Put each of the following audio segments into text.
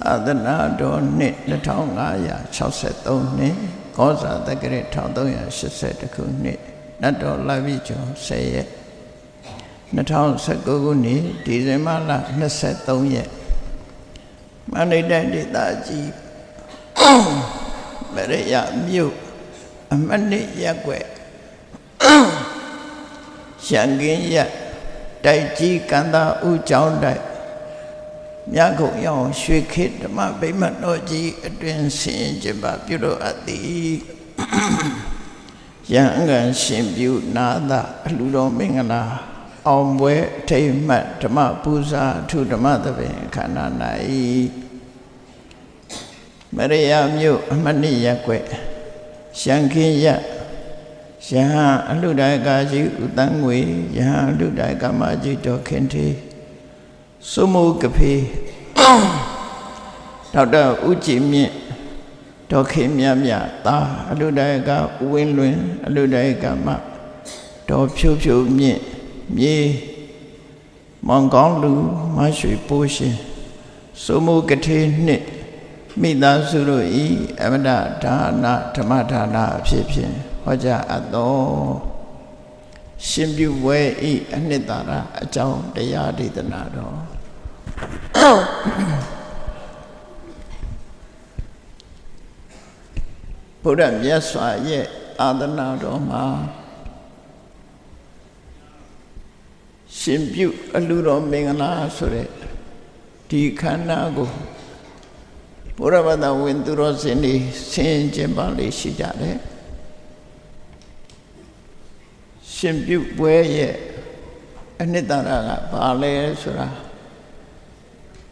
သာသနာတော်နှစ်2563နှစ်ကောဇာတက္ကရာ1382ခုနှစ်နတ်တော်လပြည့်ကျော်10ရက်2019ခုနှစ်ဒီဇင်ဘာလ23ရက်မန္တလေးတိုင်းဒေသကြီးမရရမြို့အမှတ်2ရပ်ကွက်ရန်ကင်းရပ်တိုက်ကြီးကန္တာဦးကျောင်းတိုက်မြတ်ကုံရောင်ရွှေခေတ်ဓမ္မဗိမာန်တော်ကြီးအတွင်ဆင်ကျင်းပပြုလုပ်အပ်သည်ရဟန်းခံရှင်ပြုနာသာအလှတော်မင်္ဂလာအောင်ပွဲအထိမ်းအမှတ်ဓမ္မပူဇာအထုဓမ္မသဘင်ခန္ဓာ၌မရရမြို့အမှတ်2ရပ်ကွက်ရန်ကင်းရပ်ယဟန်အလှဒါယကကြီးဦးတန်းငွေယဟန်အလှဒါယကမကြီးတော်ခင်ထေစုမုကဖေဒေါက်တာဦးကြည်မြင့်ဒေါက်ခင်မြတ်မြတ်သားအလှဒါယကဦးဝင်းလွင်အလှဒါယကမဒေါ်ဖြိုးဖြိုးမြင့်မြေမောင်ကောင်းလူမရွှေပိုးရှင်စုမုကထေနှစ်မိသားစုတို့ဤအမတဒါနဓမ္မဒါနအဖြစ်ဖြင့်ဟောကြားအပ်သောရှင်ပြုဝဲဤအနှစ်သာရအကြောင်းတရားဒေသနာတော်ဘုရားမြတ်စွာရဲ့အာသနာတော်မှာရှင်ပြုအလှတော်မင်္ဂလာဆိုတဲ့ဒီခန္ဓာကိုဘုရားဘာသာဝင်သူတော်စင်တွေဆင်ကျင်ပါလေရှိကြတယ်ရှင်ပြုပွဲရဲ့အနှစ်သာရကဘာလဲဆိုတာ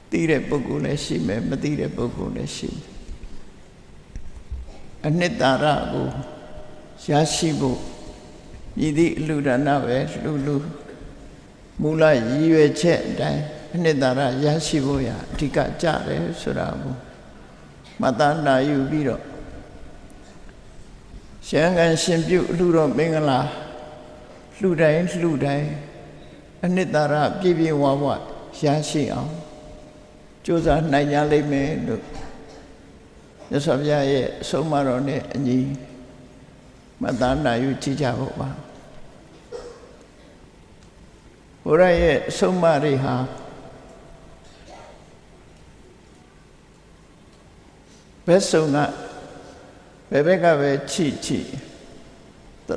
သိတဲ့ပုဂ္ဂိုလ်လည်းရှိမယ်မသိတဲ့ပုဂ္ဂိုလ်လည်းရှိမယ်အနှစ်သာရကိုရရှိဖို့မြည်သည့်အလှဒါနပဲလှမူလရည်ရွယ်ချက်အတိုင်းအနှစ်သာရရရှိဖို့ရအဓိကကြတယ်ဆိုတာကိုမှတ်သားနာယူပြီးတော့ရှမ်းကန်ရှင်ပြုအလှတော်မင်္ဂလာလှတိုင်းအနှစ်သာရပြည့်ပြည့်ဝဝရရှိအောင်ကြိုးစားနိုင်ကြလိမ့်မယ်လို့မြတ်စွာဘုရားရဲ့အဆုံးအမတော်နဲ့အညီမှတ်သားနာယူကြည့်ကြဖို့ပါဘုရားရဲ့အဆုံးအမတွေဟာဘယ်ဆုံးကဘယ်ဘက်ကပဲချိသ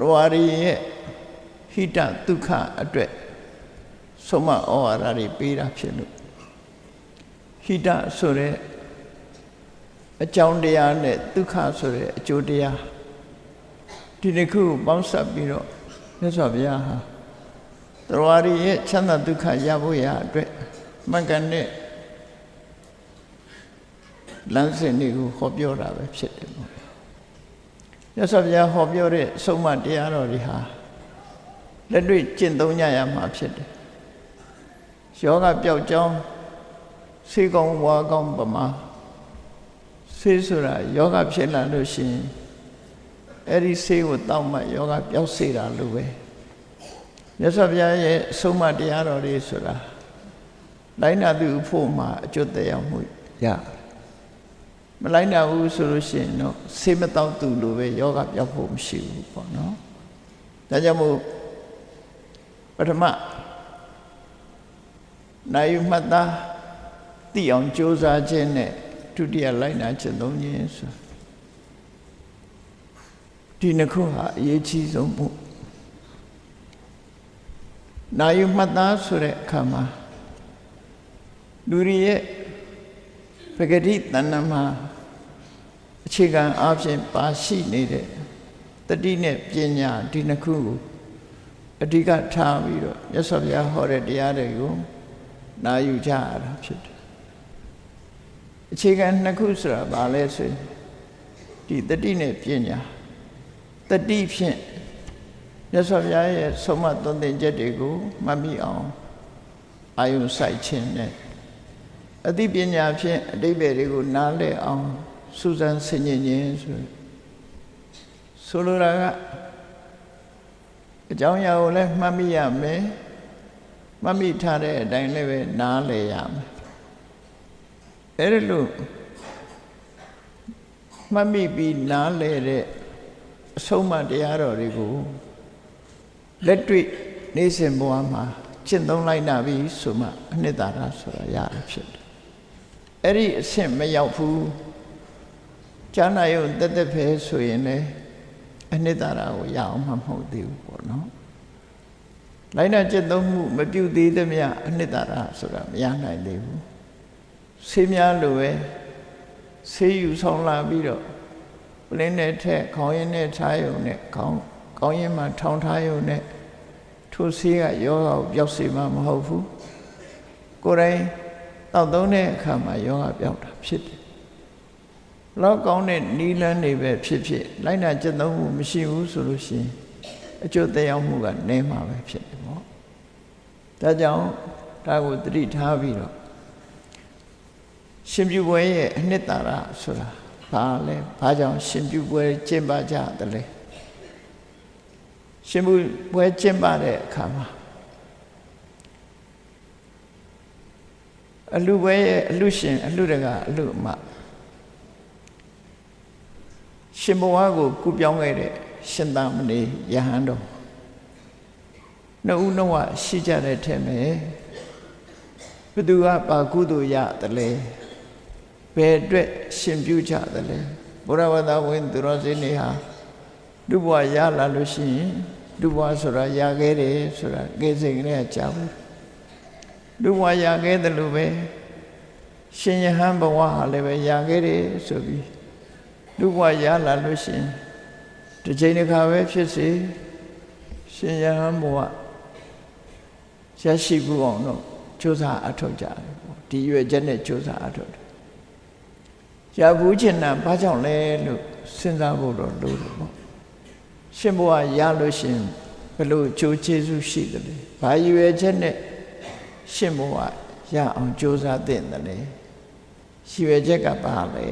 ရဝရီရဲ့ဟိတဒုက္ခအတွက်ဆုံးမဩဝါဒတွေပေးတာဖြစ်လို့ဟိတဆိုတဲ့အကြောင်းတရားနဲ့ဒုက္ခဆိုတဲ့အကျိုးတရားဒီနှစ်ခုပေါင်းစပ်ပြီးတော့မြတ်စွာဘုရားဟာသရဝရီရဲ့ချမ်းသာဒုက္ခရဖို့ရအတွက်မှန်ကန်တဲ့လမ်းစဉ်တွေကိုဟောပြောတာပဲဖြစ်တယ်ပေါ့မြတ်စွာဘုရားဟောပြောတဲ့ဆုံးမတရားတော်တွေဟာလက်တွေ့ကျင့်သုံးကြရမှာဖြစ်တယ်ယောဂပျောက်ကြောင်းဆေးကောင်းဝါကောင်းပမာဆေးဆိုတာယောဂဖြစ်လာလို့ရှိရင်အဲ့ဒီဆေးကိုတောက်မှယောဂပျောက်စေတာလို့ပဲမြတ်စွာဘုရားရဲ့ဆုံးမတရားတော်တွေဆိုတာလိုက်နာသူဖို့မှာအကျိုးတရားမှုရမလိုက်နာဘူးဆိုလို့ရှိရင်တော့ဆေးမတောက်သူလိုပဲယောဂပျောက်ဖို့မရှိဘူးပေါ့နော်ဒါကြောင့်မို့ပထမနိုင်ယူမှတ်သားသိအောင်ကြိုးစားခြင်းနဲ့ဒုတိယလိုက်နာခြင်းသုံးခြင်းဆိုဒီနှစ်ခုဟာအရေးကြီးဆုံးမှုနိုင်ယူမှတ်သားဆိုတဲ့အခါမှာလူတွေရဲ့ပဂတိတဏ္ဍမှာအခြေခံအားဖြင့်ပါရှိနေတဲ့တတိနဲ့ပညာဒီနှစ်ခုကိုအဓိကထားပြီးတော့မြတ်စွာဘုရားဟောတဲ့တရားတွေကိုနာယူကြရတာဖြစ်တယ်အခြေခံနှစ်ခုဆိုတာဘာလဲဆိုရင်ဒီတတိနဲ့ပညာတတိဖြင့်မြတ်စွာဘုရားရဲ့ဆုံးမသွန်သင်ချက်တွေကိုမှတ်မိအောင်အာယုစိုက်ခြင်းနဲ့အသိပညာဖြင့်အတိပ္ပယ်တွေကိုနားလည်အောင်စူးစမ်းဆင်ခြင်ခြင်းဆိုလိုတာကအကြောင်းအရာကိုလည်းမှတ်မိရမယ်မှတ်မိထားတဲ့အတိုင်းလည်းပဲနားလည်ရမယ် အဲ့ဒီလိုမှတ်မိပြီးနားလဲတဲ့အဆုံးအမတရားတော်တွေကိုလက်တွေ့နေ့စဉ်ဘဝမှာကျင့်သုံးလိုက်နာပြီးဆိုမှအနှစ်သာရဆိုတာရတယ်ဖြစ်တယ်အဲ့ဒီအဆင့်မရောက်ဘူးကြားနာရုံတက်တက်ပဲဆိုရင်လည်းအနှစ်သာရကိုရအောင်မှမဟုတ်သေးဘူးပေါ့နော်လိုက်နာကျင့်သုံးမှုမပြုသေးသမျှအနှစ်သာရဆိုတာမရနိုင်သေးဘူးဆေးများလိုပဲဆေးယူဆောင်လာပြီးတော့ပလင်းနဲ့ထက်ခေါင်းရင်းနဲ့ထားရုံနဲ့ခေါင်းရင်းမှာထောင်ထားရုံနဲ့ထိုဆေးကယောဂကိုပျောက်စေမှာမဟုတ်ဘူးကိုယ်တိုင်တောက်သုံးတဲ့အခါမှာယောဂပျောက်တာဖြစ်တယ်လောက်ကောင်းတဲ့နီးလန်းနေပဲဖြစ်ဖြစ်လိုက်နာကျင့်သုံးမှုမရှိဘူးဆိုလို့ရှိရင်အကျိုးသက်ရောက်မှုကနည်းမှာပဲဖြစ်တယ်ပေါ့ဒါကြောင့်ဒါကိုသတိထားပြီးတော့ရှင်ပြုပွဲရဲ့အနှစ်သာရဆိုတာဘာလဲဘာကြောင့်ရှင်ပြုပွဲကျင့်ပါကြတယ်လဲရှင်ပြုပွဲကျင့်ပါတဲ့အခါမှာအလှပွဲရဲ့အလှရှင်အလှတကအလှအမရှင်ဘဝကိုကူပြောင်းခဲ့တဲ့ရှင်သာမဏေယဟန်တော်နှစ်ဦးနှစ်ဝရှိကြတဲ့ထဲမှာဘသူကပါကုသိုလ်ရတယ်လဲဘယ်အတွက်ရှင်ပြုကြတယ်လဲဘုရားဝတ္တဝင်သူတော်စင်းတွေဟာလူဘဝရလာလို့ရှိရင်လူဘဝဆိုတာရခဲ့တယ်ဆိုတာကိစ္စကလေးကြားဘူးလူဘဝရခဲ့တယ်လို့ပဲရှင်ယဟန်ဘဝဟာလည်းပဲရခဲ့တယ်ဆိုပြီးလူဘဝရလာလို့ရှိရင်တစ်ချိန်တစ်ခါပဲဖြစ်စေရှင်ယဟန်ဘဝရရှိဖို့အောင်တော့ကြိုးစားအထောက်ကြတယ်ပေါ့ဒီရွယ်ချက်နဲ့ကြိုးစားအထောက်တယ်ရဘူးချင်တာဘာကြောင့်လဲလို့စဉ်းစားဖို့တော့လိုတယ်ပေါ့ရှင်ဘဝရလို့ရှင်ဘယ်လိုကြိုးကျေးဇူးရှိတယ်လဲဘာရွယ်ချက်နဲ့ရှင်ဘဝရအောင်ကြိုးစားတဲ့တယ်လဲရွယ်ချက်ကဘာလဲ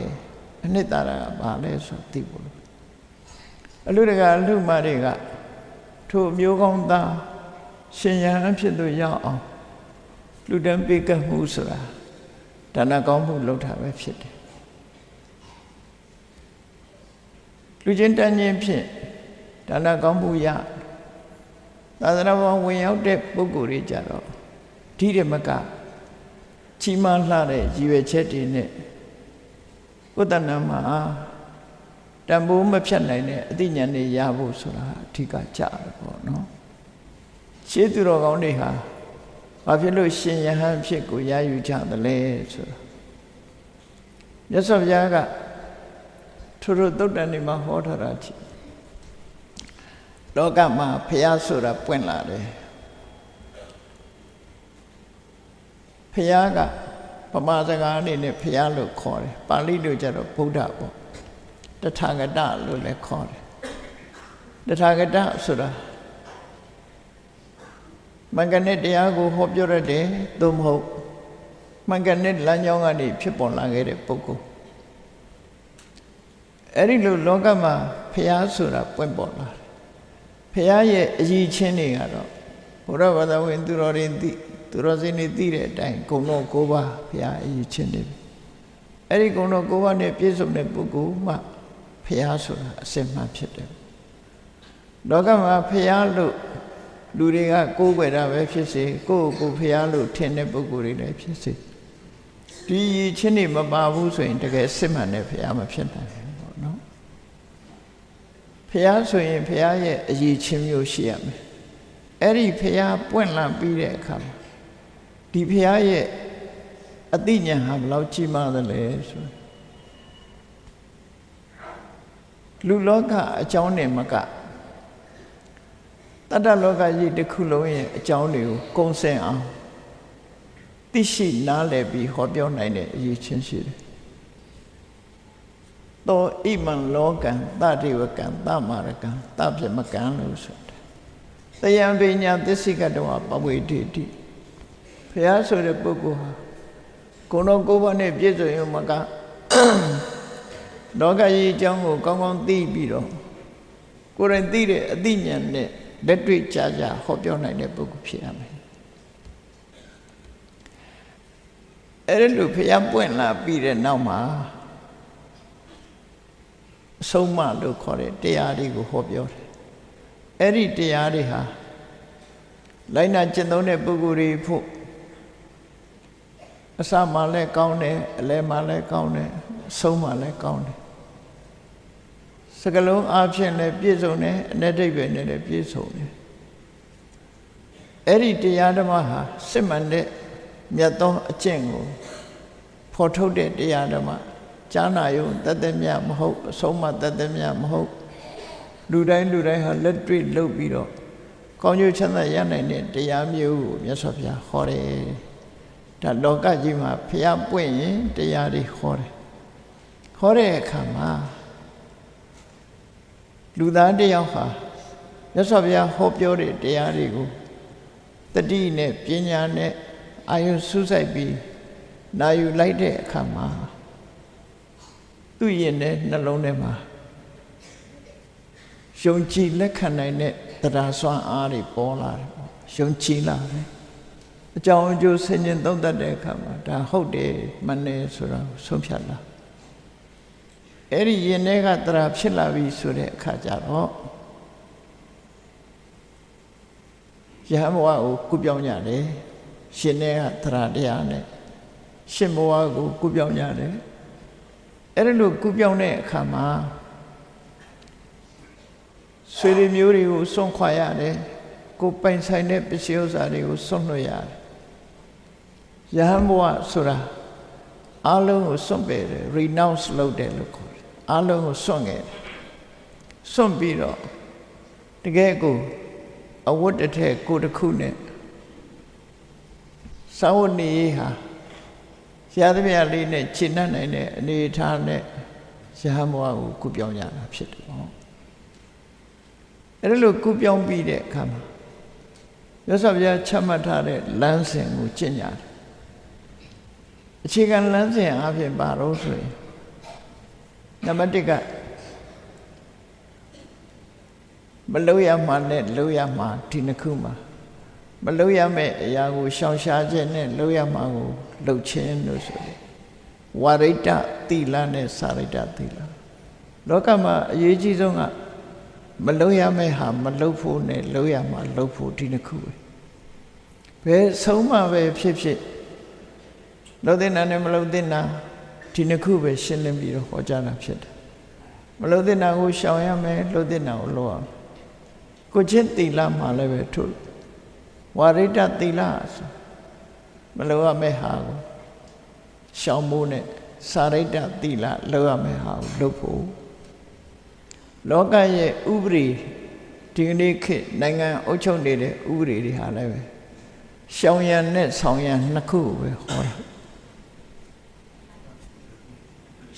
အနှစ်သာရကဘာလဲဆိုသိဖို့လို့အလူတကအလူမတွေကထိုအမျိုးကောင်းသားရှင်ယဟန်ဖြစ်သူရောက်အောင်လူတန်းပေးကပ်မှုဆိုတာဒါနကောင်းမှုလုပ်တာပဲဖြစ်တယ်လူချင်းတန်းချင်းဖြင့်ဒါနကောင်းမှုရသာသနာ့ဘဝဝင်ရောက်တဲ့ပုဂ္ဂိုလ်တွေကြတော့ဒီရမကကြီးမားလှတဲ့ရည်ရွယ်ချက်တွေနဲ့ကိုယ်တဏ္ဍမှာတန်ဖိုးမဖြတ်နိုင်တဲ့အသိဉာဏ်တွေရဖို့ဆိုတာအဓိကကြတယ်ပေါ့နော်ရှင်းသူတော်ကောင်းတွေဟာဘာဖြစ်လို့ရှင်ယဟန်ဖြစ်ကိုရယူကြသလဲဆိုတာမြတ်စွာဘုရားကထို့သုတ်တန်တွေမှာဟောထားတာကြည့်လောကမှာဘုရားဆိုတာပွင့်လာတယ်ဘုရားကပမာစကားအနေနဲ့ဘုရားလို့ခေါ်တယ်ပါဠိလိုကျတော့ဗုဒ္ဓပေါ့တထာဂတလို့လည်းခေါ်တယ်တထာဂတဆိုတာမင်္ဂနဲ့တရားကိုဟောပြောရတယ်သို့မဟုတ်မင်္ဂနဲ့လမ်းကြောင်းကနေဖြစ်ပေါ်လာခဲ့တဲ့ပုဂ္ဂိုလ်အဲ့ဒီလိုလောကမှာဘုရားဆိုတာပွင့်ပေါ်လာတယ်ဘုရားရဲ့အကြီးချင်းတွေကတော့ဘုရားဘာသာဝင်သူတော်တွေသူတော်စင်တွေသိတဲ့အတိုင်းဂုဏ်တော်၉ပါးဘုရားအကြီးချင်းတွေအဲ့ဒီဂုဏ်တော်၉ပါးနဲ့ပြည့်စုံတဲ့ပုဂ္ဂိုလ်မှဘုရားဆိုတာအစစ်မှန်ဖြစ်တယ်လောကမှာဘုရားလို့လူတွေကကိုးကွယ်တာပဲဖြစ်စေကိုယ့်ကိုယ်ဘုရားလို့ထင်တဲ့ပုဂ္ဂိုလ်တွေလည်းဖြစ်စေဒီချင်းတွေမပါဘူးဆိုရင်တကယ်စစ်မှန်တဲ့ဘုရားမဖြစ်နိုင်ဘူးပေါ့နော်ဘုရားဆိုရင်ဘုရားရဲ့အရေးချင်းမျိုးရှိရမယ်အဲ့ဒီဘုရားပွင့်လာပြီးတဲ့အခါမှာဒီဘုရားရဲ့အသိဉာဏ်ဟာဘယ်လောက်ကြီးမားသလဲဆိုလူလောကအကြောင်းနဲ့မကတတ္တလောကကြီးတစ်ခုလုံးရဲ့အကြောင်းတွေကိုကုံစင်အောင်သိရှိနားလည်ပြီးဟောပြောနိုင်တဲ့အရေးချင်းရှိတယ်။သောဣမံလောကံတတိဝကံတမာရကံတပြမကံလို့ဆိုတယ်။တယံပညာသစ္စိကတဝပဝေတိတိဘုရားဆိုတဲ့ပုဂ္ဂိုလ်ဟာကိုယ်တော်ကိုယ်ပါနဲ့ပြည့်စုံရုံမကလောကကြီးအကြောင်းကိုကောင်းကောင်းသိပြီးတော့ကိုယ်တိုင်သိတဲ့အသိဉာဏ်နဲ့လက်တွေ့ကြကြဟောပြောနိုင်တဲ့ပုဂ္ဂိုလ်ဖြစ်ရမယ် အဲ့ဒီလိုဖျားပွင့်လာပြီးတဲ့နောက်မှာအဆုံးအမလို့ခေါ်တဲ့တရားတွေကိုဟောပြောတယ်အဲ့ဒီတရားတွေဟာလိုက်နာကျင့်သုံးတဲ့ပုဂ္ဂိုလ်တွေဖို့အစမှလည်းကောင်းတယ်အလယ်မှလည်းကောင်းတယ်အဆုံးမှလည်းကောင်းတယ်စကလုံးအားဖြင့်လည်းပြည့်စုံတယ်အ내ဒိဗ္ဗေနဲ့လည်းပြည့်စုံတယ်အဲ့ဒီတရားဓမ္မဟာစစ်မှန်တဲ့မြတ်သောအကျင့်ကိုဖော်ထုတ်တဲ့တရားဓမ္မကြားနာယုံတသက်မြတ်မဟုတ်အဆုံးမတသက်မြတ်မဟုတ်လူတိုင်းဟာလက်တွေ့လုပ်ပြီးတော့ကောင်းကျိုးချမ်းသာရနိုင်တဲ့တရားမျိုးကိုမြတ်စွာဘုရားဟောတယ်ဒါလောကကြီးမှာဖျားပွင့်ရင်တရားတွေဟောတယ်ဟောတဲ့အခါမှာလူသားတစ်ယောက်ဟာမြတ်စွာဘုရားဟောပြောတဲ့တရားတွေကိုတတိနဲ့ပညာနဲ့အာယုစူးစိုက်ပြီးနာယူလိုက်တဲ့အခါမှာသူ့ရင်ထဲနှလုံးထဲမှာယုံကြည်လက်ခံနိုင်တဲ့တရားစွမ်းအားတွေပေါ်လာတယ်ပေါ့ယုံကြည်လာတယ်အကြောင်းအကျိုးဆင်ခြင်သုံးသပ်တဲ့အခါမှာဒါဟုတ်တယ်မှန်တယ်ဆိုတာဆုံးဖြတ်လာအဲ့ဒီရင်ထဲကတရားဖြစ်လာပြီဆိုတဲ့အခါကျတော့ယဟန်ဘဝကိုကုပြောင်းကြတယ်ရှင်ထဲကတရားတရားနဲ့ရှင်ဘဝကိုကုပြောင်းကြတယ်အဲ့ဒါလို့ကုပြောင်းတဲ့အခါမှာဆွေတွေမျိုးတွေကိုစွန့်ခွာရတယ်ကိုပိုင်ဆိုင်တဲ့ပစ္စည်းဥစ္စာတွေကိုစွန့်လွှတ်ရတယ်ယဟန်ဘဝဆိုတာအလုံးကိုစွန့်ပယ်တယ် renounce လုပ်တယ်လို့ခေါ်တယ်အလုံးကိုစွန့်ခဲ့တယ်စွန့်ပြီးတော့တကယ်ကိုအဝတ်တစ်ထည်ကိုတစ်ခုနဲ့စာဝတ်နေဟာရသမျှလေးနဲ့ရှင်းနှံ့နိုင်တဲ့အနေအထားနဲ့ယဟန်ဘဝကိုကုပြောင်းရတာဖြစ်တယ်ပေါ့အဲ့ဒါလို့ကုပြောင်းပြီးတဲ့အခါမှာမြတ်စွာဘုရားချမှတ်ထားတဲ့လမ်းစဉ်ကိုကျင့်ကြတယ်အခြေခံလမ်းစဉ်အပြင်ပါတော့ဆိုရင်နံပါတ်1ကမလုပ်ရမှနဲ့လုပ်ရမှဒီနှစ်ခုမှာမလုပ်ရမယ့်အရာကိုရှောင်ရှားခြင်းနဲ့လုပ်ရမှကိုလုပ်ခြင်းလို့ဆိုတယ်ဝါရိတ္တသီလနဲ့စာရိတ္တသီလလောကမှာအရေးကြီးဆုံးကမလုပ်ရမယ့်ဟာမလုပ်ဖို့နဲ့လုပ်ရမှလုပ်ဖို့ဒီနှစ်ခုပဲဘယ်ဆုံးမှပဲဖြစ်ဖြစ်လုပ်တဲ့နာနဲ့မလုပ်တဲ့နာဒီနှစ်ခုပဲရှင်းလင်းပြီးတော့ဟောကြားတာဖြစ်တယ်မလုပ်တဲ့နာကိုရှောင်ရမယ်လုပ်တဲ့နာကိုလုပ်ရမယ်ကိုချင်းသီလမှာလည်းပဲထို့ဝါရိတ္တသီလဆိုမလုပ်ရမယ့်ဟာကိုရှောင်ဖို့နဲ့စာရိတ္တသီလလုပ်ရမယ့်ဟာကိုလုပ်ဖို့လောကရဲ့ဥပဒေဒီကနေ့ခေတ်နိုင်ငံအုပ်ချုပ်နေတဲ့ဥပဒေတွေဟာလည်းပဲရှောင်ရံနဲ့ဆောင်ရံနှစ်ခုပဲဟောတာ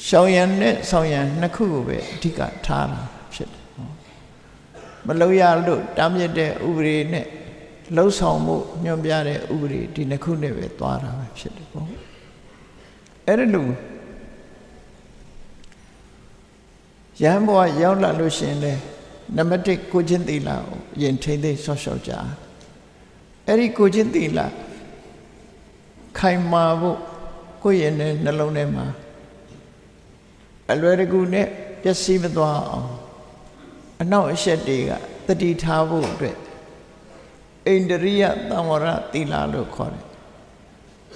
ရှောင်ရံနဲ့ဆောင်ရံနှစ်ခုကိုပဲအဓိကထားတာဖြစ်တယ်မလုပ်ရလို့တားမြစ်တဲ့ဥပဒေနဲ့လှုပ်ဆောင်မှုညွှန်ပြတဲ့ဥပဒေဒီနှစ်ခုနဲ့ပဲသွားတာပဲဖြစ်တယ်ပေါ့အဲ့ဒါလို့ယဟန်ဘဝရောက်လာလို့ရှိရင်လေနံပါတ်1ကိုချင်းသီလကိုယင်ထိမ့်သိဆော့ရှော့ကြအဲ့ဒီကိုချင်းသီလခိုင်မာဖို့ကိုယ့်ရဲ့နှလုံးထဲမှာအလွယ်တကူနဲ့ပျက်စီးမသွားအောင်အနောက်အရှက်တွေကတတိထားဖို့အတွက်ဣန္ဒြိယသံဝရသီလလို့ခေါ်တယ်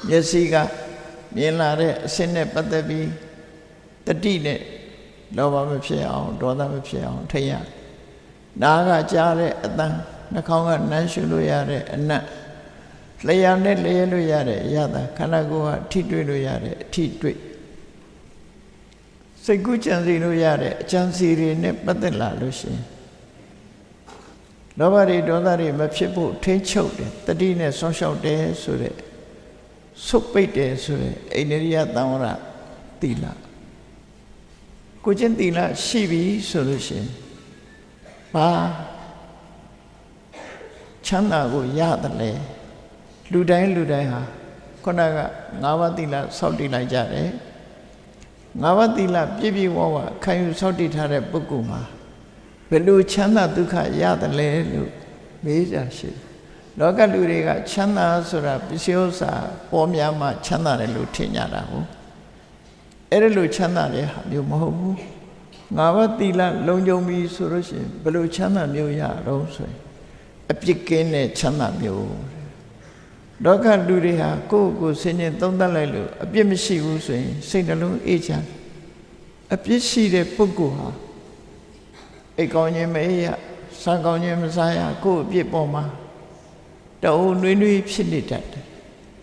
မျက်စိကမြင်လာတဲ့အစင်းနဲ့ပတ်သက်ပြီးတတိနဲ့လောဘမဖြစ်အောင်ဒေါသမဖြစ်အောင်ထိရနားကကြားတဲ့အသံနှာခေါင်းကနမ်းရှုလို့ရတဲ့အနတ်လျှာနဲ့လျှလို့ရတဲ့အရသာခန္ဓာကိုယ်ကထိတွေ့လို့ရတဲ့အထိတွေ့စိတ်ကူးကြံစီလို့ရတဲ့အကြံစီတွေနဲ့ပတ်သက်လာလို့ရှိရင်လောဘတွေဒေါသတွေမဖြစ်ဖို့ထိန်းချုပ်တယ်တတိနဲ့ဆောင်းလျှောက်တယ်ဆိုတဲ့ဆုတ်ပိတ်တယ်ဆိုတဲ့အိန္ဒြိယသံဝရသီလကိုချင်းသီလရှိပြီဆိုလို့ရှိရင်ဘာချမ်းသာကိုရတယ်လေလူတိုင်းဟာခုနက၅ပါးသီလစောင့်တည်လိုက်ကြတယ်၅ပါးသီလပြည့်ပြည့်ဝဝခံယူစောင့်တည်ထားတဲ့ပုဂ္ဂိုလ်မှာဘယ်လိုချမ်းသာဒုက္ခရတယ်လဲလို့မေးကြရှိ လောကလူတွေကချမ်းသာဆိုတာပစ္စည်းဥစ္စာပေါ်များမှချမ်းသာတယ်လို့ထင်ကြတာဟုတ်အဲ့ဒါလို့ချမ်းသာတဲ့ဟာမျိုးမဟုတ်ဘူးငါးပါးသီလလုံခြုံပြီဆိုလို့ရှိရင်ဘယ်လိုချမ်းသာမျိုးရတော့ဆိုရင်အပြစ်ကင်းတဲ့ချမ်းသာမျိုးလောကလူတွေဟာကိုယ့်ကိုယ်ဆင်ញင်သုံးသပ်လိုက်လို့အပြစ်မရှိဘူးဆိုရင်စိတ်နှလုံးအေးချမ်းအပြစ်ရှိတဲ့ပုဂ္ဂိုလ်ဟာအိတ်ကောင်းခြင်းမအေးရစားကောင်းခြင်းမစားရကိုယ့်အပြစ်ပေါ်မှာတအုံနှွေးနှွေးဖြစ်နေတတ်တယ်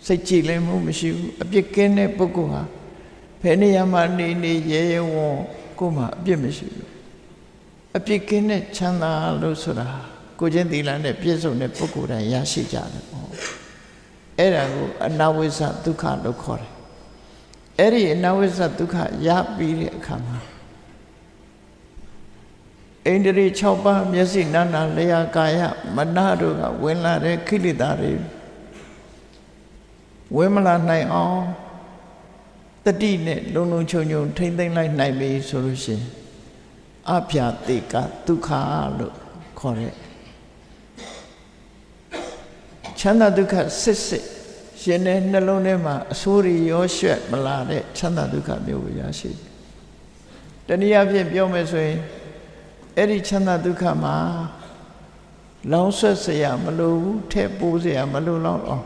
စိတ်ကြည်လင်မှုမရှိဘူးအပြစ်ကင်းတဲ့ပုဂ္ဂိုလ်ဟာဘယ်နေရာမှာနေရဲရဲဝံ့ကိုယ်မှာအပြစ်မရှိဘူးအပြစ်ကင်းတဲ့ချမ်းသာလို့ဆိုတာကိုယ်ချင်းသီလနဲ့ပြည့်စုံတဲ့ပုဂ္ဂိုလ်တိုင်းရရှိကြတယ်ပေါ့အဲ့ဒါကိုအနဝိဇ္ဇဒုက္ခလို့ခေါ်တယ်အဲ့ဒီအနဝိဇ္ဇဒုက္ခရပြီးတဲ့အခါမှာဣန္ဒြေ6ပါးမျက်စိနာနာလျှာကာယမနတို့ကဝင်လာတဲ့ခိလေသာတွေဝင်မလာနိုင်အောင်တတိနဲ့လုံလုံချုံချုံထိမ့်သိမ့်လိုက်နိုင်ပြီဆိုလို့ရှိရင်အပြာတိကဒုက္ခလို့ခေါ်တဲ့ချမ်းသာဒုက္ခစစ်စစ်ရှင်တဲ့နှလုံးထဲမှာအဆိုးတွေရောရွှက်မလာတဲ့ချမ်းသာဒုက္ခမျိုးကိုရရှိတယ်။တနည်းအားဖြင့်ပြောမယ်ဆိုရင်အဲ့ဒီချမ်းသာဒုက္ခမှာလောင်ဆွတ်เสียမလိုဘူးထဲပိုးเสียမလိုတော့အောင်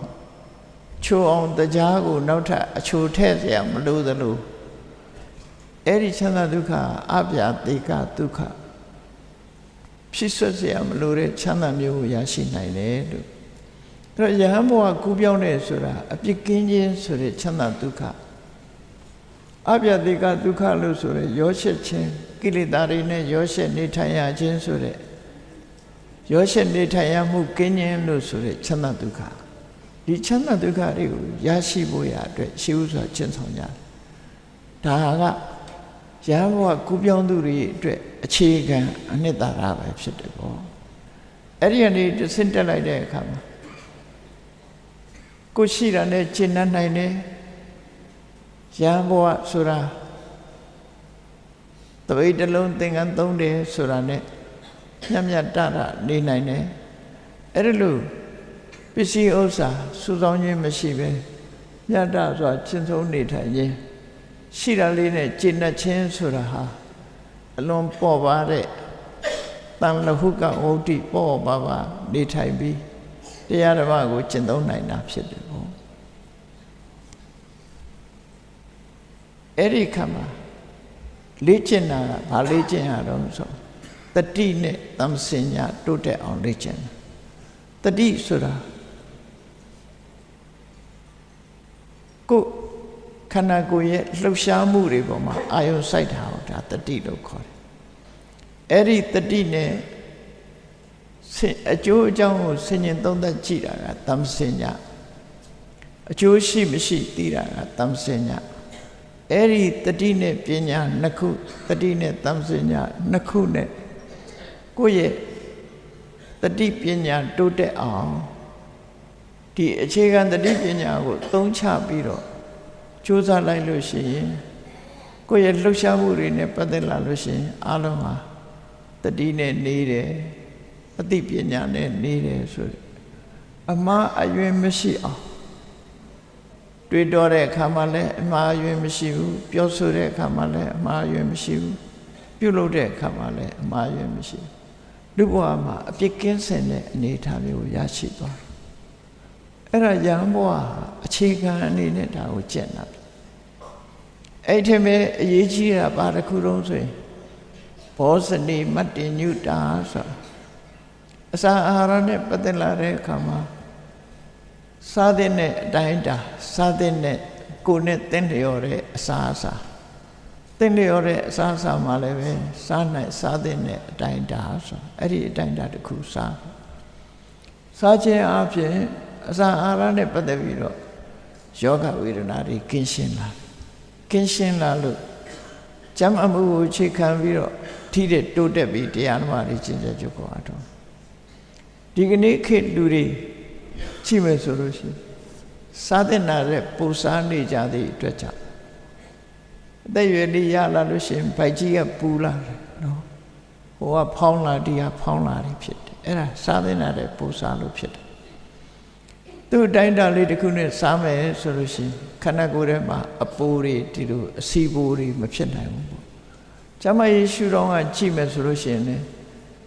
ချိုးအောင်တရားကိုနောက်ထပ်အချိုထည့်เสียမလိုသလိုအဲ့ဒီချမ်းသာဒုက္ခအပြာတိကဒုက္ခဖြစ်ဆွတ်เสียမလိုတဲ့ချမ်းသာမျိုးကိုရရှိနိုင်တယ်လို့အဲ့တော့ယဟန်ဘဝကူးပြောင်းတဲ့ဆိုတာအပြစ်ကင်းခြင်းဆိုတဲ့ချမ်းသာဒုက္ခအပြတိကဒုက္ခလို့ဆိုတဲ့ရောရှက်ခြင်းကိလေသာတွေနဲ့ရောရှက်နေထိုင်ရခြင်းဆိုတဲ့ရောရှက်နေထိုင်ရမှုကင်းခြင်းလို့ဆိုတဲ့ချမ်းသာဒုက္ခဒီချမ်းသာဒုက္ခတွေကိုရရှိဖို့ရအတွက်ရှိဥစွာကျင့်ဆောင်ကြတယ်ဒါကယဟန်ဘဝကူးပြောင်းသူတွေအတွက်အခြေခံအနှစ်သာရပဲဖြစ်တယ်ပေါ့အဲ့ဒီကနေဆင့်တက်လိုက်တဲ့အခါမှာကိုရှိတာနဲ့ကျင့်တတ်နိုင်တယ်ယဟန်ဘဝဆိုတာတပိတ်တလုံးသင်္ကန်းသုံးတယ်ဆိုတာနဲ့ညံ့ညတနေနိုင်တယ်အဲ့ဒါလို့ပစ္စည်းဥစ္စာစုဆောင်ခြင်းမရှိပဲညတစွာကျင့်သုံးနေထိုင်ခြင်းရှိတာလေးနဲ့ကျင့်တတ်ခြင်းဆိုတာဟာအလွန်ပေါ့ပါတဲ့တန်လဟုကဝုဒ္ဓိပေါ့ပါနေထိုင်ပြီးတရားဓမ္မကိုကျင့်သုံးနိုင်တာဖြစ်တယ်ပေါ့အဲ့ဒီခါမှာလေ့ကျင့်တာကဘာလေ့ကျင့်ရတော့ဆိုတတိနဲ့သမ္ပစဉ္ညာတိုးတက်အောင်လေ့ကျင့်တတိဆိုတာကိုယ်ခန္ဓာကိုယ်ရဲ့လှုပ်ရှားမှုတွေပေါ်မှာအာယုံစိုက်တာဟောဒါတတိလို့ခေါ်တယ်အဲ့ဒီတတိနဲ့အကျိုးအကြောင်းကိုဆင်ញင်သုံးသပ်ကြည့်တာကသမ္ပစဉ္ညာအကျိုးရှိမရှိသိတာကသမ္ပစဉ္ညာအဲ့ဒီတတိနဲ့ပညာနှစ်ခုတတိနဲ့သမ္ပစဉ္ညာနှစ်ခုနဲ့ကိုယ့်ရဲ့တတိပညာတိုးတက်အောင်ဒီအခြေခံတတိပညာကိုသုံးချပြီးတော့ကြိုးစားလိုက်လို့ရှိရင်ကိုယ့်ရဲ့လှုပ်ရှားမှုတွေနဲ့ပတ်သက်လာလို့ရှိရင်အလုံးဟာတတိနဲ့နေတယ်အသိပညာနဲ့နေတယ်ဆိုအမှားအယွင်းမရှိအောင်တွေးတောတဲ့အခါမှာလည်းအမှားအယွင်းမရှိဘူးပြောဆိုတဲ့အခါမှာလည်းအမှားအယွင်းမရှိဘူးပြုလုပ်တဲ့အခါမှာလည်းအမှားအယွင်းမရှိဘူးလူဘဝမှာအပြစ်ကင်းစင်တဲ့အနေအထားမျိုးရရှိသွားအဲ့ဒါယဟန်ဘဝအခြေခံအနေနဲ့ဒါကိုကျင့်တာအဲ့ဒီမဲ့အရေးကြီးတာဘာတစ်ခုလုံးဆိုရင်ဘောဇနိမတ္တညုတာဆိုအစာအာဟာရနဲ့ပတ်သက်လာတဲ့အခါမှာစားတဲ့အတိုင်းတာစားတဲ့ကိုယ်နဲ့တင်းလျော်တဲ့အစာအစာတင်းလျော်တဲ့အစာအစာမှလည်းပဲစားတဲ့အတိုင်းတာဆိုအဲ့ဒီအတိုင်းတာတစ်ခုစားခြင်းအပြင်အစာအာဟာရနဲ့ပတ်သက်ပြီးတော့ယောဂဝေဒနာတွေကင်းရှင်းလာလို့ကျမ်းအမှုကိုအခြေခံပြီးတော့ထိတဲ့တိုးတက်ပြီးတရားဓမ္မတွေကျင့်ကြကြကိုအားထုတ်ဒီကနေ့ခေတ်လူတွေကြည့်မယ်ဆိုလို့ရှိရင်စားတဲ့နာတဲ့ပူစားနေကြတဲ့အတွက်ကြောင့်အသက်ရွယ်လေးရလာလို့ရှိရင်ဗိုက်ကြီးကပူလာတယ်နော်ဟိုကဖောင်းလာဒီကဖောင်းလာတယ်ဖြစ်တယ်အဲ့ဒါစားတဲ့နာတဲ့ပူစားလို့ဖြစ်တယ် သူ့တိုင်းတာလေးတစ်ခုနဲ့စားမယ်ဆိုလို့ရှိရင်ခန္ဓာကိုယ်ထဲမှာအပိုးတွေဒီလိုအစီပိုးတွေမဖြစ်နိုင်ဘူးပေါ့ကျမယေရှုတော်ကကြည့်မယ်ဆိုလို့ရှိရင်လည်း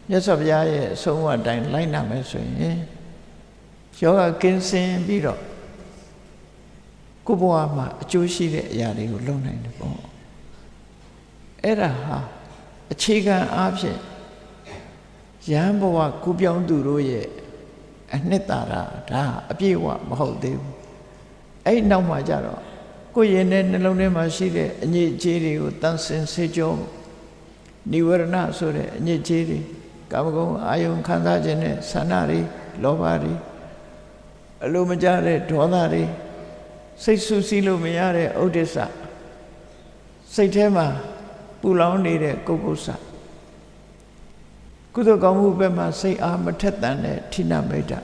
မြတ်စွာဘုရားရဲ့အဆုံးအတိုင်းလိုက်နာမယ်ဆိုရင်ယောဂကင်းစင်ပြီးတော့ကိုယ်ဘဝမှာအကျိုးရှိတဲ့အရာတွေကိုလုပ်နိုင်တယ်ပေါ့အဲ့ဒါဟာအခြေခံအားဖြင့်ယဟန်ဘဝကူးပြောင်းသူတို့ရဲ့အနှစ်သာရဒါအပြည့်အဝမဟုတ်သေးဘူးအဲ့နောက်မှကြတော့ကိုယ်ရင်ထဲနှလုံးထဲမှာရှိတဲ့အညစ်အကြေးတွေကိုတန်ဆင်ဆေးကြောနိဝရဏဆိုတဲ့အညစ်အကြေးတွေကာမဂုဏ်အာယုံခံစားခြင်းနဲ့ဆန္ဒတွေလောဘတွေအလိုမကျတဲ့ဒေါသတွေစိတ်ဆူဆီးလို့မရတဲ့ဥဒိစ္စစိတ်ထဲမှာပူလောင်နေတဲ့ကုက္ကုဆကုသိုလ်ကောင်းမှုဘက်မှာစိတ်အားမထက်သန်တဲ့ဌိနမိတ်တာ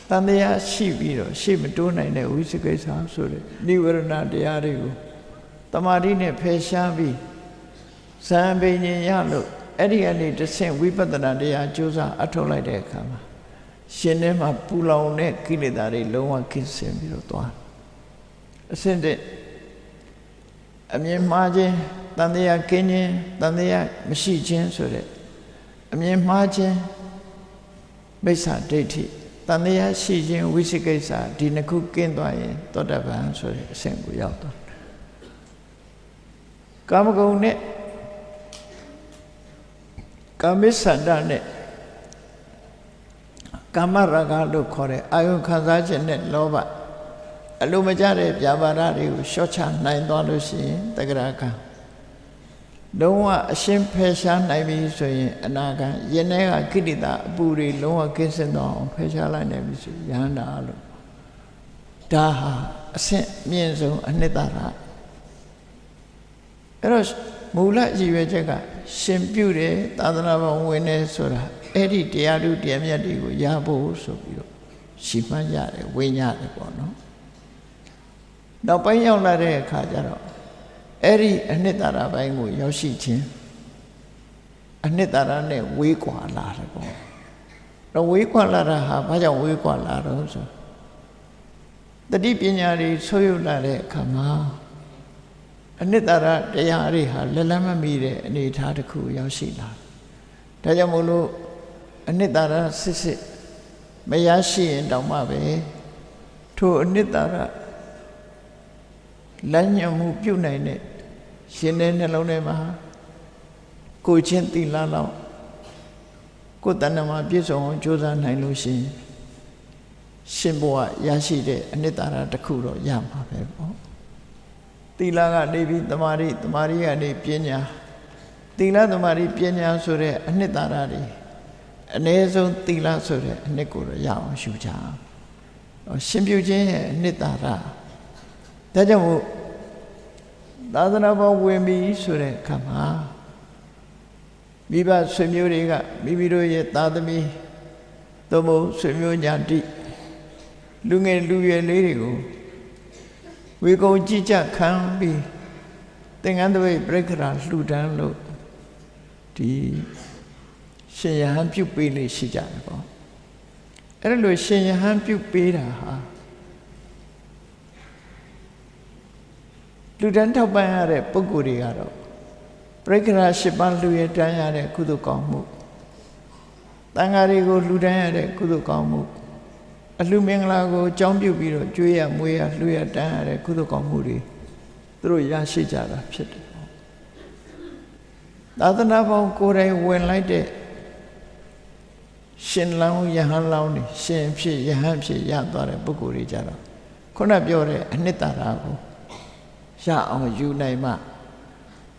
တန်တရားရှိပြီးတော့ရှေ့မတိုးနိုင်တဲ့ဝိသိကိစ္စဆိုတဲ့နိဝရဏတရားတွေကိုတမာတိနဲ့ဖယ်ရှားပြီးဇံပင်ញင်ရလို့အဲ့ဒီကနေတဆင့်ဝိပဿနာတရားကြိုးစားအထောက်လိုက်တဲ့အခါမှာရှင်ထဲမှာပူလောင်တဲ့ကိလေသာတွေလုံးဝကင်းစင်ပြီးတော့သွားအစင်းတဲ့အမြင်မှားခြင်းတန်တရားကင်းခြင်းတန်တရားမရှိခြင်းဆိုတဲ့အမြင်မှားခြင်းမိစ္ဆာဒိဋ္ဌိတန်တရားရှိခြင်းဝိသိကိစ္စဒီနှစ်ခုကင်းသွားရင်သောတပန်ဆိုတဲ့အဆင့်ကိုရောက်သွားကာမဂုဏ်နဲ့ကာမိစ္ဆန္ဒနဲ့ကာမရာဂလို့ခေါ်တဲ့အာယုခံစားခြင်းနဲ့လောဘအလိုမကျတဲ့ဗျာပါဒတွေကိုရှော့ချနိုင်သွားလို့ရှိရင်တဂရကံလုံးဝအရှင်းဖယ်ရှားနိုင်ပြီဆိုရင်အနာဂံယင်းထဲကကိဋ္တာအပူတွေလုံးဝကင်းစင်သွားအောင်ဖယ်ရှားလိုက်နိုင်ပြီဆိုရဟန္တာလို့ဒါဟာအဆင့်မြင့်ဆုံးအနှစ်သာရအဲ့တော့မူလရည်ရွယ်ချက်ကရှင်ပြုတယ်သာသနာ့ဘောင်ဝင်တယ်ဆိုတာအဲ့ဒီတရားဓုတရားမြတ်တွေကိုရဖို့ဆိုပြီးတော့ရှိမှန်းရတယ်ဝိညာဉ်တယ်ပေါ့နော်နောက်ပိုင်းရောက်လာတဲ့အခါကျတော့အဲ့ဒီအနှစ်သာရပိုင်းကိုရောက်ရှိခြင်းအနှစ်သာရနဲ့ဝေးကွာလာတယ်ပေါ့တော့ဝေးကွာလာတာဟာဘာကြောင့်ဝေးကွာလာတော့ဆိုတတိပညာတွေဆိုးရွားလာတဲ့အခါမှာအနှစ်သာရတရားတွေဟာလက်လန်းမမီတဲ့အနေအထားတစ်ခုရောက်ရှိလာဒါကြောင့်မို့လို့အနှစ်သာရစစ်စစ်မရရှိရင်တောင်မှပဲထိုအနှစ်သာရလမ်းညွှန်မှုပြုနိုင်တဲ့ရှင်တဲ့နှလုံးထဲမှာကိုချင်းသီလလောက်ကိုယ်တဏ္ဍမှာပြည့်စုံအောင်ကြိုးစားနိုင်လို့ရှိရင်ရှင်ဘဝရရှိတဲ့အနှစ်သာရတစ်ခုတော့ရမှာပဲပေါ့သီလကနေပြီးတမာရီကနေပညာသီလတမာရီပညာဆိုတဲ့အနှစ်သာရတွေအ ਨੇ ဆုံးသီလဆိုတဲ့အနှစ်ကိုတော့ရအောင်ရှုကြရှင်ပြုခြင်းရဲ့အနှစ်သာရဒါကြောင့်မို့သာသနာ့ဘောင်ဝင်ပြီးဆိုတဲ့အခါမှာမိဘဆွေမျိုးတွေကမိမိတို့ရဲ့သားသမီးသို့မဟုတ်ဆွေမျိုးညာတိလူငယ်လူရွယ်လေးတွေကိုဝေကုံကြည်ကြခံပြီးသင်္ကန်းတပိတ်ပြိခရာလှူဒန်းလို့ဒီရှင်ယဟန်ပြုပေးလေးရှိကြတယ်ပေါ့အဲ့လိုရှင်ယဟန်ပြုပေးတာဟာလူတန်းထောက်ပံ့ရတဲ့ပုဂ္ဂိုလ်တွေကတော့ပြိခရာ၈ပါးလူရတန်းရတဲ့ကုသိုလ်ကောင်းမှုတန်ဃာတွေကိုလူတန်းရတဲ့ကုသိုလ်ကောင်းမှုအလှမင်္ဂလာကိုအကြောင်းပြုပြီးတော့ကျွေးရမွေးရလှူရတန်းရတဲ့ကုသိုလ်ကောင်းမှုတွေသူတို့ရရှိကြတာဖြစ်တယ်သာသနာ့ဘောင်ကိုယ်တိုင်ဝင်လိုက်တဲ့ရှင်လောင်းယဟန်လောင်းတွေရှင်ဖြစ်ယဟန်ဖြစ်ရသွားတဲ့ပုဂ္ဂိုလ်တွေကြတော့ခုနပြောတဲ့အနှစ်သာရကိုရအောင်ယူနိုင်မှ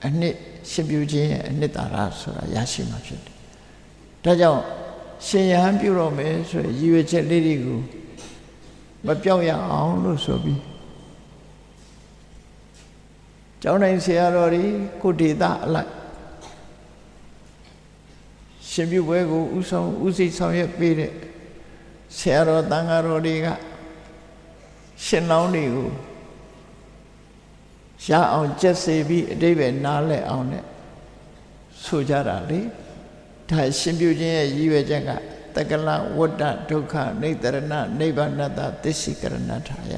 အနှစ်ရှင်ပြုခြင်းရဲ့အနှစ်သာရဆိုတာရရှိမှာဖြစ်တယ်။ဒါကြောင့်ရှင်ယဟန်ပြုတော့မယ်ဆိုရည်ရွယ်ချက်လေးတွေကိုမပြောက်ရအောင်လို့ဆိုပြီးကျောင်းတိုင်းဆရာတော်တွေကိုဒေသအလိုက်ရှင်ပြုပွဲကိုဥသိဆောင်ရွက်ပေးတဲ့ဆရာတော်တန်ဃာတော်တွေကရှင်လောင်းတွေကိုရအောင်ကြက်စေပြီးအတိပ္ပယ်နားလည်အောင်နဲ့ဆိုကြတာလေဒါရှင်ပြုခြင်းရဲ့ရည်ရွယ်ချက်က တက္ကလဝတ္တဒုက္ခနိတရဏနိဗ္ဗာနတသစ္စိကရဏထာယ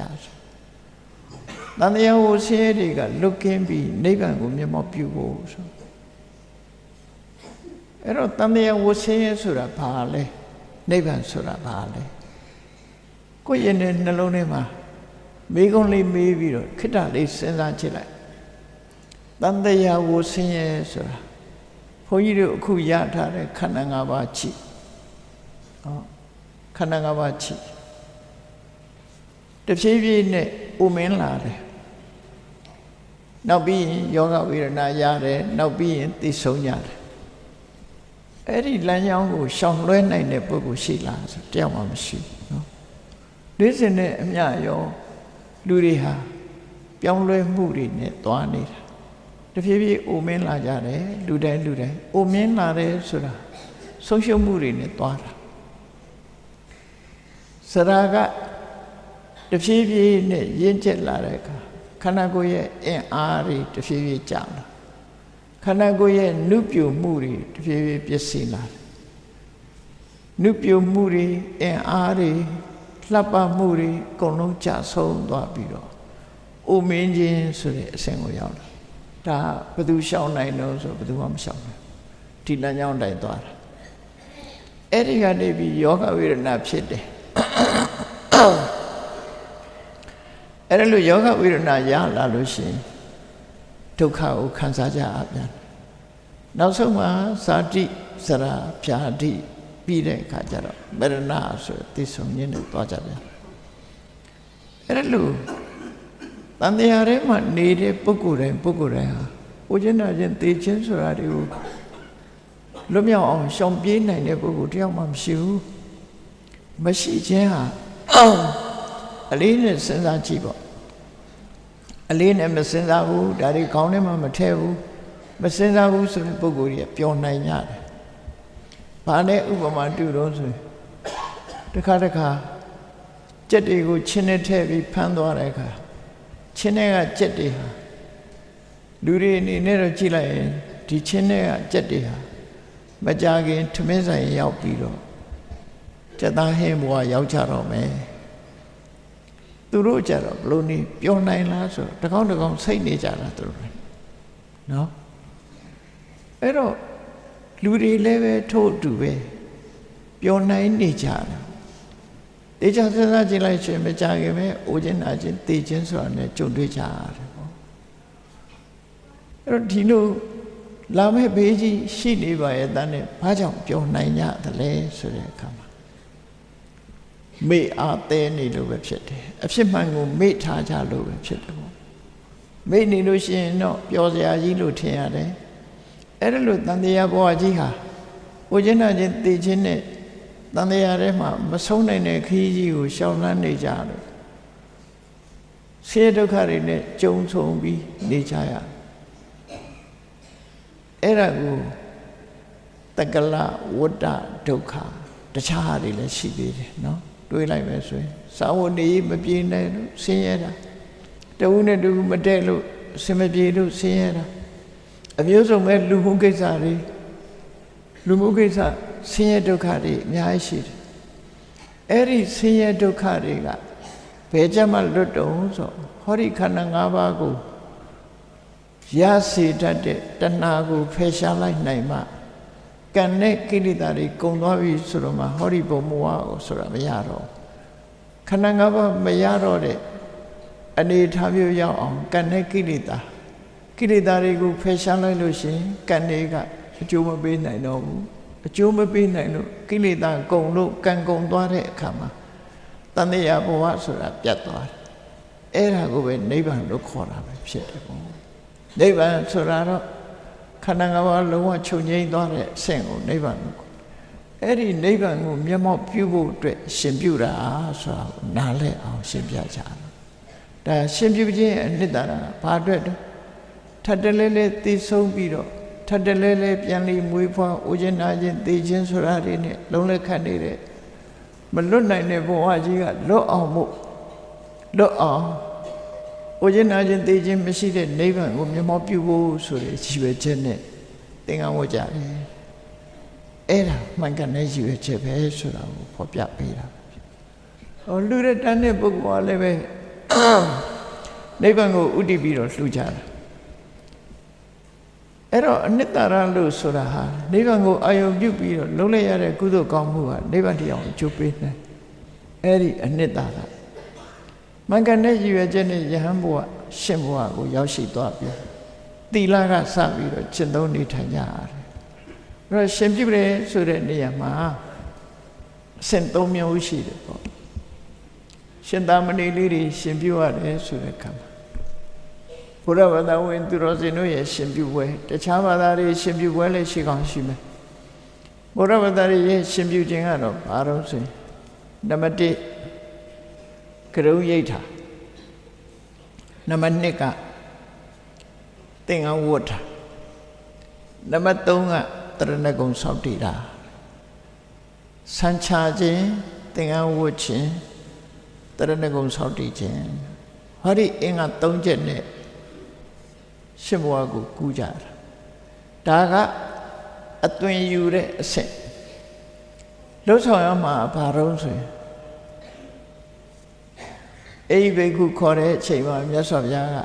တန်တရားဝဆင်းရဲတွေကလွတ်ကင်းပြီးနိဗ္ဗာန်ကိုမျက်မှောက်ပြုဖို့ဆိုအဲ့တော့တန်တရားဝဆင်းရဲဆိုတာဘာလဲနိဗ္ဗာန်ဆိုတာဘာလဲကိုယ့်ရဲ့နှလုံးထဲမှာမိကုံးလေးမေးပြီးတော့ခိတ္တလေးစဉ်းစားကြည့်လိုက်တန်တရားဝဆင်းရဲဆိုတာဘုန်းကြီးတို့အခုရထားတဲ့ခန္ဓာ၅ပါးချိခန္ဓာ၅ပါးချိတဖြည်းဖြည်းနဲ့ဥမင်းလာတယ်နောက်ပြီးရင်ယောဂဝိရဏရတယ်နောက်ပြီးရင်သိဆုံးရတယ်အဲ့ဒီလမ်းကြောင်းကိုရှောင်လွှဲနိုင်တဲ့ပုဂ္ဂိုလ်ရှိလားဆိုတယောက်မှမရှိဘူးနော်ဒီစင်နဲ့အမြရောလူတွေဟာပြောင်းလဲမှုတွေနဲ့သွားနေတာတဖြည်းဖြည်းဥမင်းလာကြတယ်လူတိုင်းဥမင်းလာတယ်ဆိုတာဆုံးရှုံးမှုတွေနဲ့သွားတာစရာကတဖြည်းဖြည်းနဲ့ရင့်ကျက်လာတဲ့အခါခန္ဓာကိုယ်ရဲ့အင်အားတွေတဖြည်းဖြည်းကျလာခန္ဓာကိုယ်ရဲ့နုပြိုမှုတွေတဖြည်းဖြည်းပျက်စီးလာတယ်နုပြိုမှုတွေအင်အားတွေလှပမှုတွေအကုန်လုံးကျဆုံးသွားပြီးတော့အိုမင်းခြင်းဆိုတဲ့အဆင့်ကိုရောက်လာဒါဘယ်သူရှောင်နိုင်လို့ဆိုဘယ်သူမှမရှောင်နိုင်ဒီလမ်းကြောင်းတိုင်းသွားတာအဲ့ဒီကနေပြီးယောဂဝေဒနာဖြစ်တယ်အဲ့ဒါလို့ယောဂဝေဒနာရလာလို့ရှိရင်ဒုက္ခကိုခံစားကြအပြန်နောက်ဆုံးမှာဇာတိစရာဖြာတိပြီးတဲ့အခါကျတော့မရဏဆိုသိဆုံးခြင်းနဲ့သွားကြပြန်အဲ့ဒါလို့တန်တရားထဲမှာနေတဲ့ပုဂ္ဂိုလ်တိုင်းဟာဥကျင်နာခြင်းသိခြင်းဆိုတာတွေကိုလွတ်မြောက်အောင်ရှောင်ပြေးနိုင်တဲ့ပုဂ္ဂိုလ်တယောက်မှမရှိဘူးမရှိခြင်းဟာအလေးနဲ့စဉ်းစားကြည့်ပေါ့အလေးနဲ့မစဉ်းစားဘူးဒါတွေခေါင်းထဲမှာမထည့်ဘူးမစဉ်းစားဘူးဆိုတဲ့ပုဂ္ဂိုလ်ကြီးပျော်နိုင်ကြတယ်ဘာနဲ့ဥပမာတူတော့ဆိုတခါကြက်တွေကိုချင်းနဲ့ထည့်ပြီးဖမ်းသွားတဲ့အခါချင်းနဲ့ကကြက်တွေဟာလူတွေအနေနဲ့တော့ကြည့်လိုက်ရင်ဒီချင်းနဲ့ကကြက်တွေဟာမကြခင်ထမင်းဆိုင်ရောက်ပြီးတော့ကြက်သားဟင်းဘွားရောက်ကြတော့မယ်သူတို့ကြတော့ဘလို့နေပျော်နိုင်လားဆိုတကောင်းစိတ်နေကြတာသူတို့နော်အဲ့တော့လူတွေလည်းပဲထို့အတူပဲပျော်နိုင်နေကြတယ်တေချာစဉ်းစားကြည့်လိုက်ရှင်မကြခင်ပဲအိုခြင်းနာခြင်းသိခြင်းဆိုတာနဲ့ကြုံတွေ့ကြရတယ်ပေါ့အဲ့တော့ဒီလိုလာမဲ့ဘေးကြီးရှိနေပါရဲ့တန်းနဲ့ဘာကြောင့်ပျော်နိုင်ကြသလဲဆိုတဲ့အခါမှာမေ့အားသဲနေလို့ပဲဖြစ်တယ်အဖြစ်မှန်ကိုမေ့ထားကြလို့ပဲဖြစ်တယ်ပေါ့မေ့နေလို့ရှိရင်တော့ပျော်စရာကြီးလို့ထင်ရတယ်အဲ့ဒါလို့တန်တရားဘဝကြီးဟာဥကျင်နာခြင်းသိခြင်းနဲ့တန်တရားထဲမှာမဆုံးနိုင်တဲ့ခရီးကြီးကိုရှောင်လန်းနေကြလို့ဆင်းရဲဒုက္ခတွေနဲ့ကြုံဆုံပြီးနေကြရအဲ့ဒါကိုတက္ကလဝတ္တဒုက္ခတခြားတွေလည်းရှိသေးတယ်နော်တွေးလိုက်မယ်ဆိုရင်စာဝတ်နေမပြေနိုင်လို့ဆင်းရဲတာတဝုနဲ့တဝုမတည့်လို့အစမပြေလို့ဆင်းရဲတာအမျိုးစုံပဲလူမှုကိစ္စဆင်းရဲဒုက္ခတွေအများကြီးရှိတယ်အဲ့ဒီဆင်းရဲဒုက္ခတွေကဘယ်ကြမှာလွတ်တုံဆိုဟောဒီခန္ဓာ၅ပါးကိုရစေတတ်တဲ့တဏှာကိုဖယ်ရှားလိုက်နိုင်မှကံနဲ့ကိလေသာတွေကုန်သွားပြီဆိုတော့မှဟောဒီဘုံဘဝကိုဆိုတာမရတော့ခန္ဓာ၅ပါးမရတော့တဲ့အနေထားမျိုးရောက်အောင်ကံနဲ့ကိလေသာတွေကိုဖယ်ရှားလိုက်လို့ရှိရင်ကံတွေကအကျိုးမပေးနိုင်တော့ဘူးအကျိုးမပေးနိုင်လို့ကိလေသာကုန်လို့ကံကုန်သွားတဲ့အခါမှာတန်တရားဘဝဆိုတာပြတ်သွားတယ်အဲ့ဒါကိုပဲနိဗ္ဗာန်လို့ခေါ်တာပဲဖြစ်တယ်ပေါ့နိဗ္ဗာန်ဆိုတာတော့ခန္ဓာ၅ပါးလုံးဝချုပ်ငြိမ်းသွားတဲ့အဆင့်ကိုနိဗ္ဗာန်လို့ခေါ်အဲ့ဒီနိဗ္ဗာန်ကိုမျက်မှောက်ပြုဖို့အတွက်ရှင်ပြုတာဆိုတာနားလည်အောင်ရှင်းပြကြတယ်ဒါရှင်ပြုခြင်းအနှစ်သာရဘာအတွက်လဲထပ်တလဲလဲသိဆုံးပြီးတော့ထပ်တလဲလဲပြန်လီမွေးဖွားဥကျင်နာခြင်းသိခြင်းဆိုတာတွေနဲ့လုံးလက်ခတ်နေတဲ့မလွတ်နိုင်တဲ့ဘဝကြီးကလွတ်အောင်ဥကျင်နာခြင်းသိခြင်းမရှိတဲ့နိဗ္ဗာန်ကိုမျက်မှောက်ပြုဖို့ဆိုတဲ့ရည်ရွယ်ချက်နဲ့သင်္ကန်းဝတ်ကြတယ် အဲ့ဒါမှန်ကန်တဲ့ရည်ရွယ်ချက်ပဲဆိုတာကိုဖော်ပြပေးတာလူတဲ့တန်းတဲ့ပုဂ္ဂိုလ်ကလည်းပဲနိဗ္ဗာန်ကိုဥတည်ပြီးတော့လှူကြတာအဲ့တော့အနှစ်သာရလို့ဆိုတာဟာနိဗ္ဗာန်ကိုအာရုံပြုပြီးတော့လုံးလိုက်ရတဲ့ကုသိုလ်ကောင်းမှုဟာနိဗ္ဗာန်တရားကိုအကျိုးပေးတယ်အဲ့ဒီအနှစ်သာရမှန်ကန်တဲ့ရည်ရွယ်ချက်နဲ့ယဟန်ဘုရားရှင်ဘုရားကိုရောက်ရှိသွားပြီသီလကစပြီးတော့ကျင့်သုံးနေထိုင်ကြရတယ်အဲ့တော့ရှင်ပြုတယ်ဆိုတဲ့နေရာမှာအဆင့်၃မျိုးရှိတယ်ပေါ့ရှင်သာမဏေလေးတွေရှင်ပြုရတယ်ဆိုတဲ့ခါမှာဘုရားဘာသာဝင်သူတော်စင်တို့ရဲ့ရှင်ပြုပွဲတခြားဘာသာတွေရှင်ပြုပွဲလည်းရှိကောင်းရှိမယ်ဘုရားဘာသာရဲ့ရှင်ပြုခြင်းကတော့ဘာလို့ဆိုရင်နံပါတ်1ကရုံရိတ်တာနံပါတ်2ကသင်္ကန်းဝတ်တာနံပါတ်3ကတရဏဂုံဆောက်တည်တာဆံချခြင်းသင်္ကန်းဝတ်ခြင်းတရဏဂုံဆောက်တည်ခြင်းဟောဒီအင်္ဂါ3ချက်နဲ့ရှင်ဘုရားကိုကူးကြတာဒါကအသွင်ယူတဲ့အဆင့်လှုပ်ဆောင်ရမှာဘာတော့ဆိုရင်အိဘိက္ခုခေါ်တဲ့အချိန်မှာမြတ်စွာဘုရားက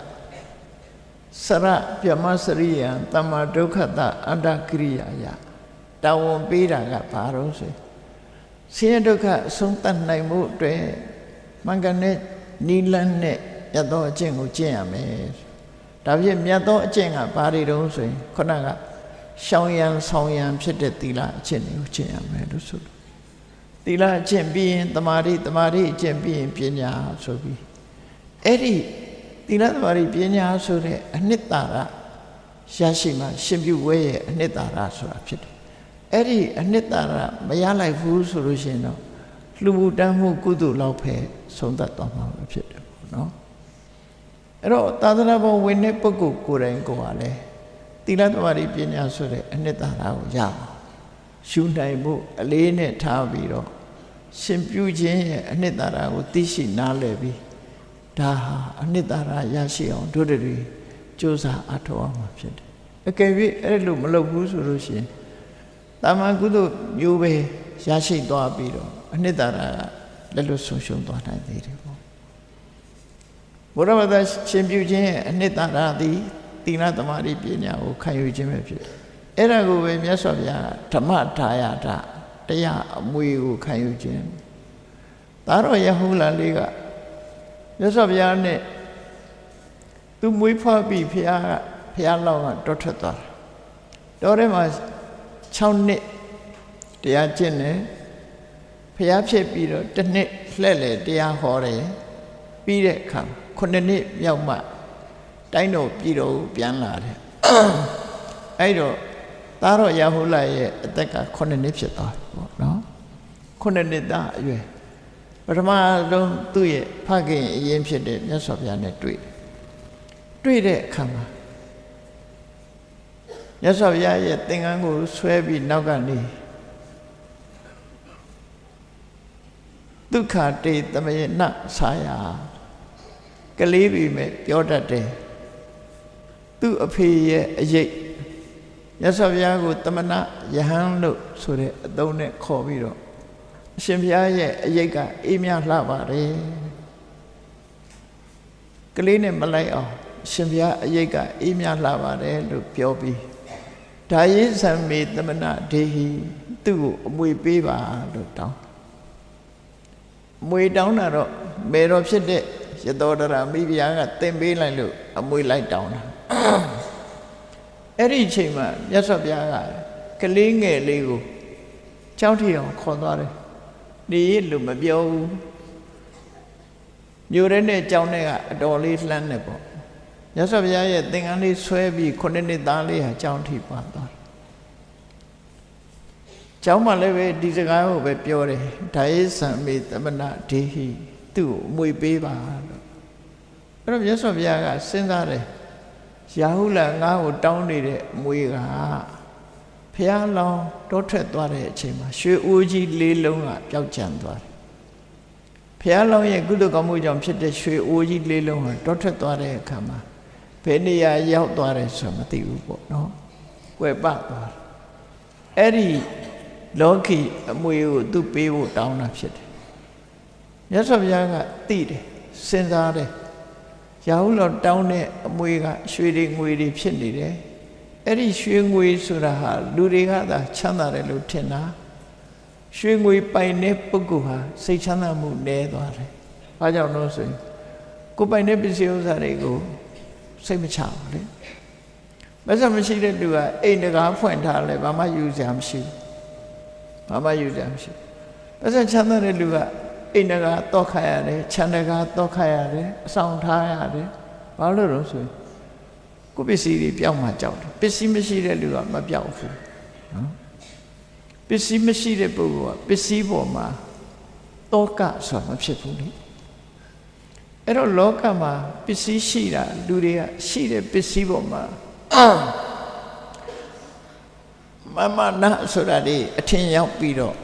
စရပြမစရိယံတမ္မာဒုက္ခတအတ္တကိရိယာယတာဝန်ပေးတာကဘာတော့ဆိုရင်ဆင်းရဲဒုက္ခအဆုံးသတ်နိုင်မှုအတွက်မှန်ကန်တဲ့နိလန်းနဲ့မြတ်သောအကျင့်ကိုကျင့်ရမယ်ဒါဖြင့်မြတ်သောအကျင့်ကဘာတွေတုံးဆိုရင်ခုနကရှောင်ရံဆောင်ရံဖြစ်တဲ့သီလအကျင့်တွေကိုကျင့်ရမယ်လို့ဆိုလို့သီလအကျင့်ပြီးရင်တမာတိအကျင့်ပြီးရင်ပညာဆိုပြီးအဲ့ဒီသီလတမာတိပညာဆိုတဲ့အနှစ်သာရရရှိမှရှင်ပြုဝဲရဲ့အနှစ်သာရဆိုတာဖြစ်တယ်အဲ့ဒီအနှစ်သာရမရလိုက်ဘူးဆိုလို့ရှိရင်တော့လူမှုတမ်းမှုကုသိုလ်လောက်ပဲဆုံးသက်သွားမှာပဲဖြစ်တယ်ပေါ့နော်အဲ့တော့သာသနာ့ဘဝဝင်တဲ့ပုဂ္ဂိုလ်ကိုယ်တိုင်ကိုယ်ကလည်းသီလတမာတိပညာဆိုတဲ့အနှစ်သာရကိုရအောင်ရှုနိုင်ဖို့အလေးနဲ့ထားပြီးတော့ရှင်ပြုခြင်းရဲ့အနှစ်သာရကိုသိရှိနားလည်ပြီးဒါဟာအနှစ်သာရရရှိအောင်တို့တွေကြိုးစားအထောက်အမှာဖြစ်တယ်အကယ်၍အဲ့လိုမလုပ်ဘူးဆိုလို့ရှိရင်တာမန်ကုသိုလ်မျိုးပဲရရှိသွားပြီးတော့အနှစ်သာရလက်လွတ်ဆုံးရှုံးသွားနိုင်သေးတယ်ပေါ့ဘုရားဘာသာရှင်ပြုခြင်းရဲ့အနှစ်သာရသည်သီလသမာဓိပညာကိုခံယူခြင်းပဲဖြစ်တယ်အဲ့ဒါကိုပဲမြတ်စွာဘုရားဓမ္မထာယတာတရားအမွေကိုခံယူခြင်းဒါတော့ယဟုလာလေးကမြတ်စွာဘုရားနဲ့သူမွေးဖွားပြီးဘုရားလောင်းကတောထွက်သွားတယ်တောထဲမှာ6နှစ်တရားကျင့်တယ်ဘုရားဖြစ်ပြီးတော့တစ်နှစ်လှည့်လေတရားဟောတယ်ပြီးတဲ့အခါ9နှစ်မြောက်မှတိုင်းတော်ပြည်တော်ကိုပြန်လာတယ်အဲ့တော့သားတော်ယဟုလာရဲ့အသက်က9နှစ်ဖြစ်သွားပြီပေါ့နော်9နှစ်သားအရွယ်ပထမဆုံးသူ့ရဲ့ဖခင်အရင်ဖြစ်တဲ့မြတ်စွာဘုရားနဲ့တွေ့တဲ့အခါမှာမြတ်စွာဘုရားရဲ့သင်္ကန်းကိုဆွဲပြီးနောက်ကနေဒုက္ခတေသမယေနဆာယာကလေးပြီမဲ့ပြောတတ်တယ်သူ့အဖေရဲ့အရေးမြတ်စွာဘုရားကိုတမနာယဟန်လို့ဆိုတဲ့အသုံးနဲ့ခေါ်ပြီးတော့အရှင်ဘုရားရဲ့အရေးကအေးမြလှပါတယ်ကလေးနဲ့မလိုက်အောင်အရှင်ဘုရားအရေးကအေးမြလှပါတယ်လို့ပြောပြီးဒါယိသံမေတမနာဒေဟိသူ့ကိုအမွေပေးပါလို့တောင်းအမွေတောင်းတာတော့မေတော်ဖြစ်တဲ့ရသောဒရာမိဖုရားကသင်ပေးလိုက်လို့အမွေလိုက်တောင်းတာအဲ့ဒီအချိန်မှာမြတ်စွာဘုရားကကလေးငယ်လေးကိုကြောက်ထီအောင်ခေါ်သွားတယ်ဒီလို့မပြောဘူးမြို့ရဲနဲ့ကြောင်းနဲ့ကအတော်လေးလှမ်းနေပေါ့မြတ်စွာဘုရားရဲ့သင်္ကန်းလေးဆွဲပြီး9နှစ်သားလေးဟာကြောင်းထီပါသွားတယ်ကျောင်းမှာလည်းပဲဒီစကားကိုပဲပြောတယ်ဒါယိသံမေတမနာဒေဟိသူ့ကိုအမွေပေးပါလို့အဲ့တော့မြတ်စွာဘုရားကစဉ်းစားတယ်ရာဟုလငါ့ကိုတောင်းနေတဲ့အမွေကဘုရားလောင်းတောထွက်သွားတဲ့အချိန်မှာရွှေအိုးကြီး4လုံးကပျောက်ကျန်သွားတယ်ဘုရားလောင်းရဲ့ကုသိုလ်ကောင်းမှုကြောင့်ဖြစ်တဲ့ရွှေအိုးကြီး4လုံးဟာတောထွက်သွားတဲ့အခါမှာဘယ်နေရာရောက်သွားတယ်ဆိုတာမသိဘူးပေါ့နော်ကွယ်ပသွားတယ်အဲ့ဒီ လောကီအမွေကိုသူပေးဖို့တောင်းတာဖြစ်တယ်မြတ်စွာဘုရားကသိတယ်စဉ်းစားတယ်ရာဟုလောတောင်းတဲ့အမွေကရွှေတွေငွေတွေဖြစ်နေတယ်အဲ့ဒီရွှေငွေဆိုတာဟာလူတွေကသာချမ်းသာတယ်လို့ထင်တာရွှေငွေပိုင်တဲ့ပုဂ္ဂိုလ်ဟာစိတ်ချမ်းသာမှုနည်းသွားတယ်ဘာကြောင့်လို့ဆိုရင်ကိုပိုင်တဲ့ပစ္စည်းဥစ္စာတွေကိုစိတ်မချဘူးလေမစမရှိတဲ့လူကအိမ်တကားဖွင့်ထားလဲဘာမှယူစရာမရှိဘူးဘာမှယူစရာမရှိဘူးမစချမ်းသာတဲ့လူကအိမ်တကားတော့ခါရတယ်ခြံတကားတော့ခါရတယ်အဆောင်ထားရတယ်ဘာလို့လဲဆိုရင်ကိုပစ္စည်းတွေပြောင်းမှကြောက်တယ်ပစ္စည်းမရှိတဲ့လူကမပြောက်ဘူးနော်ပစ္စည်းမရှိတဲ့ပုဂ္ဂိုလ်ကပစ္စည်းပေါ်မှာတောကဆိုတာမဖြစ်ဘူးလေအဲ့တော့လောကမှာပစ္စည်းရှိတာလူတွေကရှိတဲ့ပစ္စည်းပေါ်မှာမမနာဆိုတာဒီအထင်ရောက်ပြီးတော့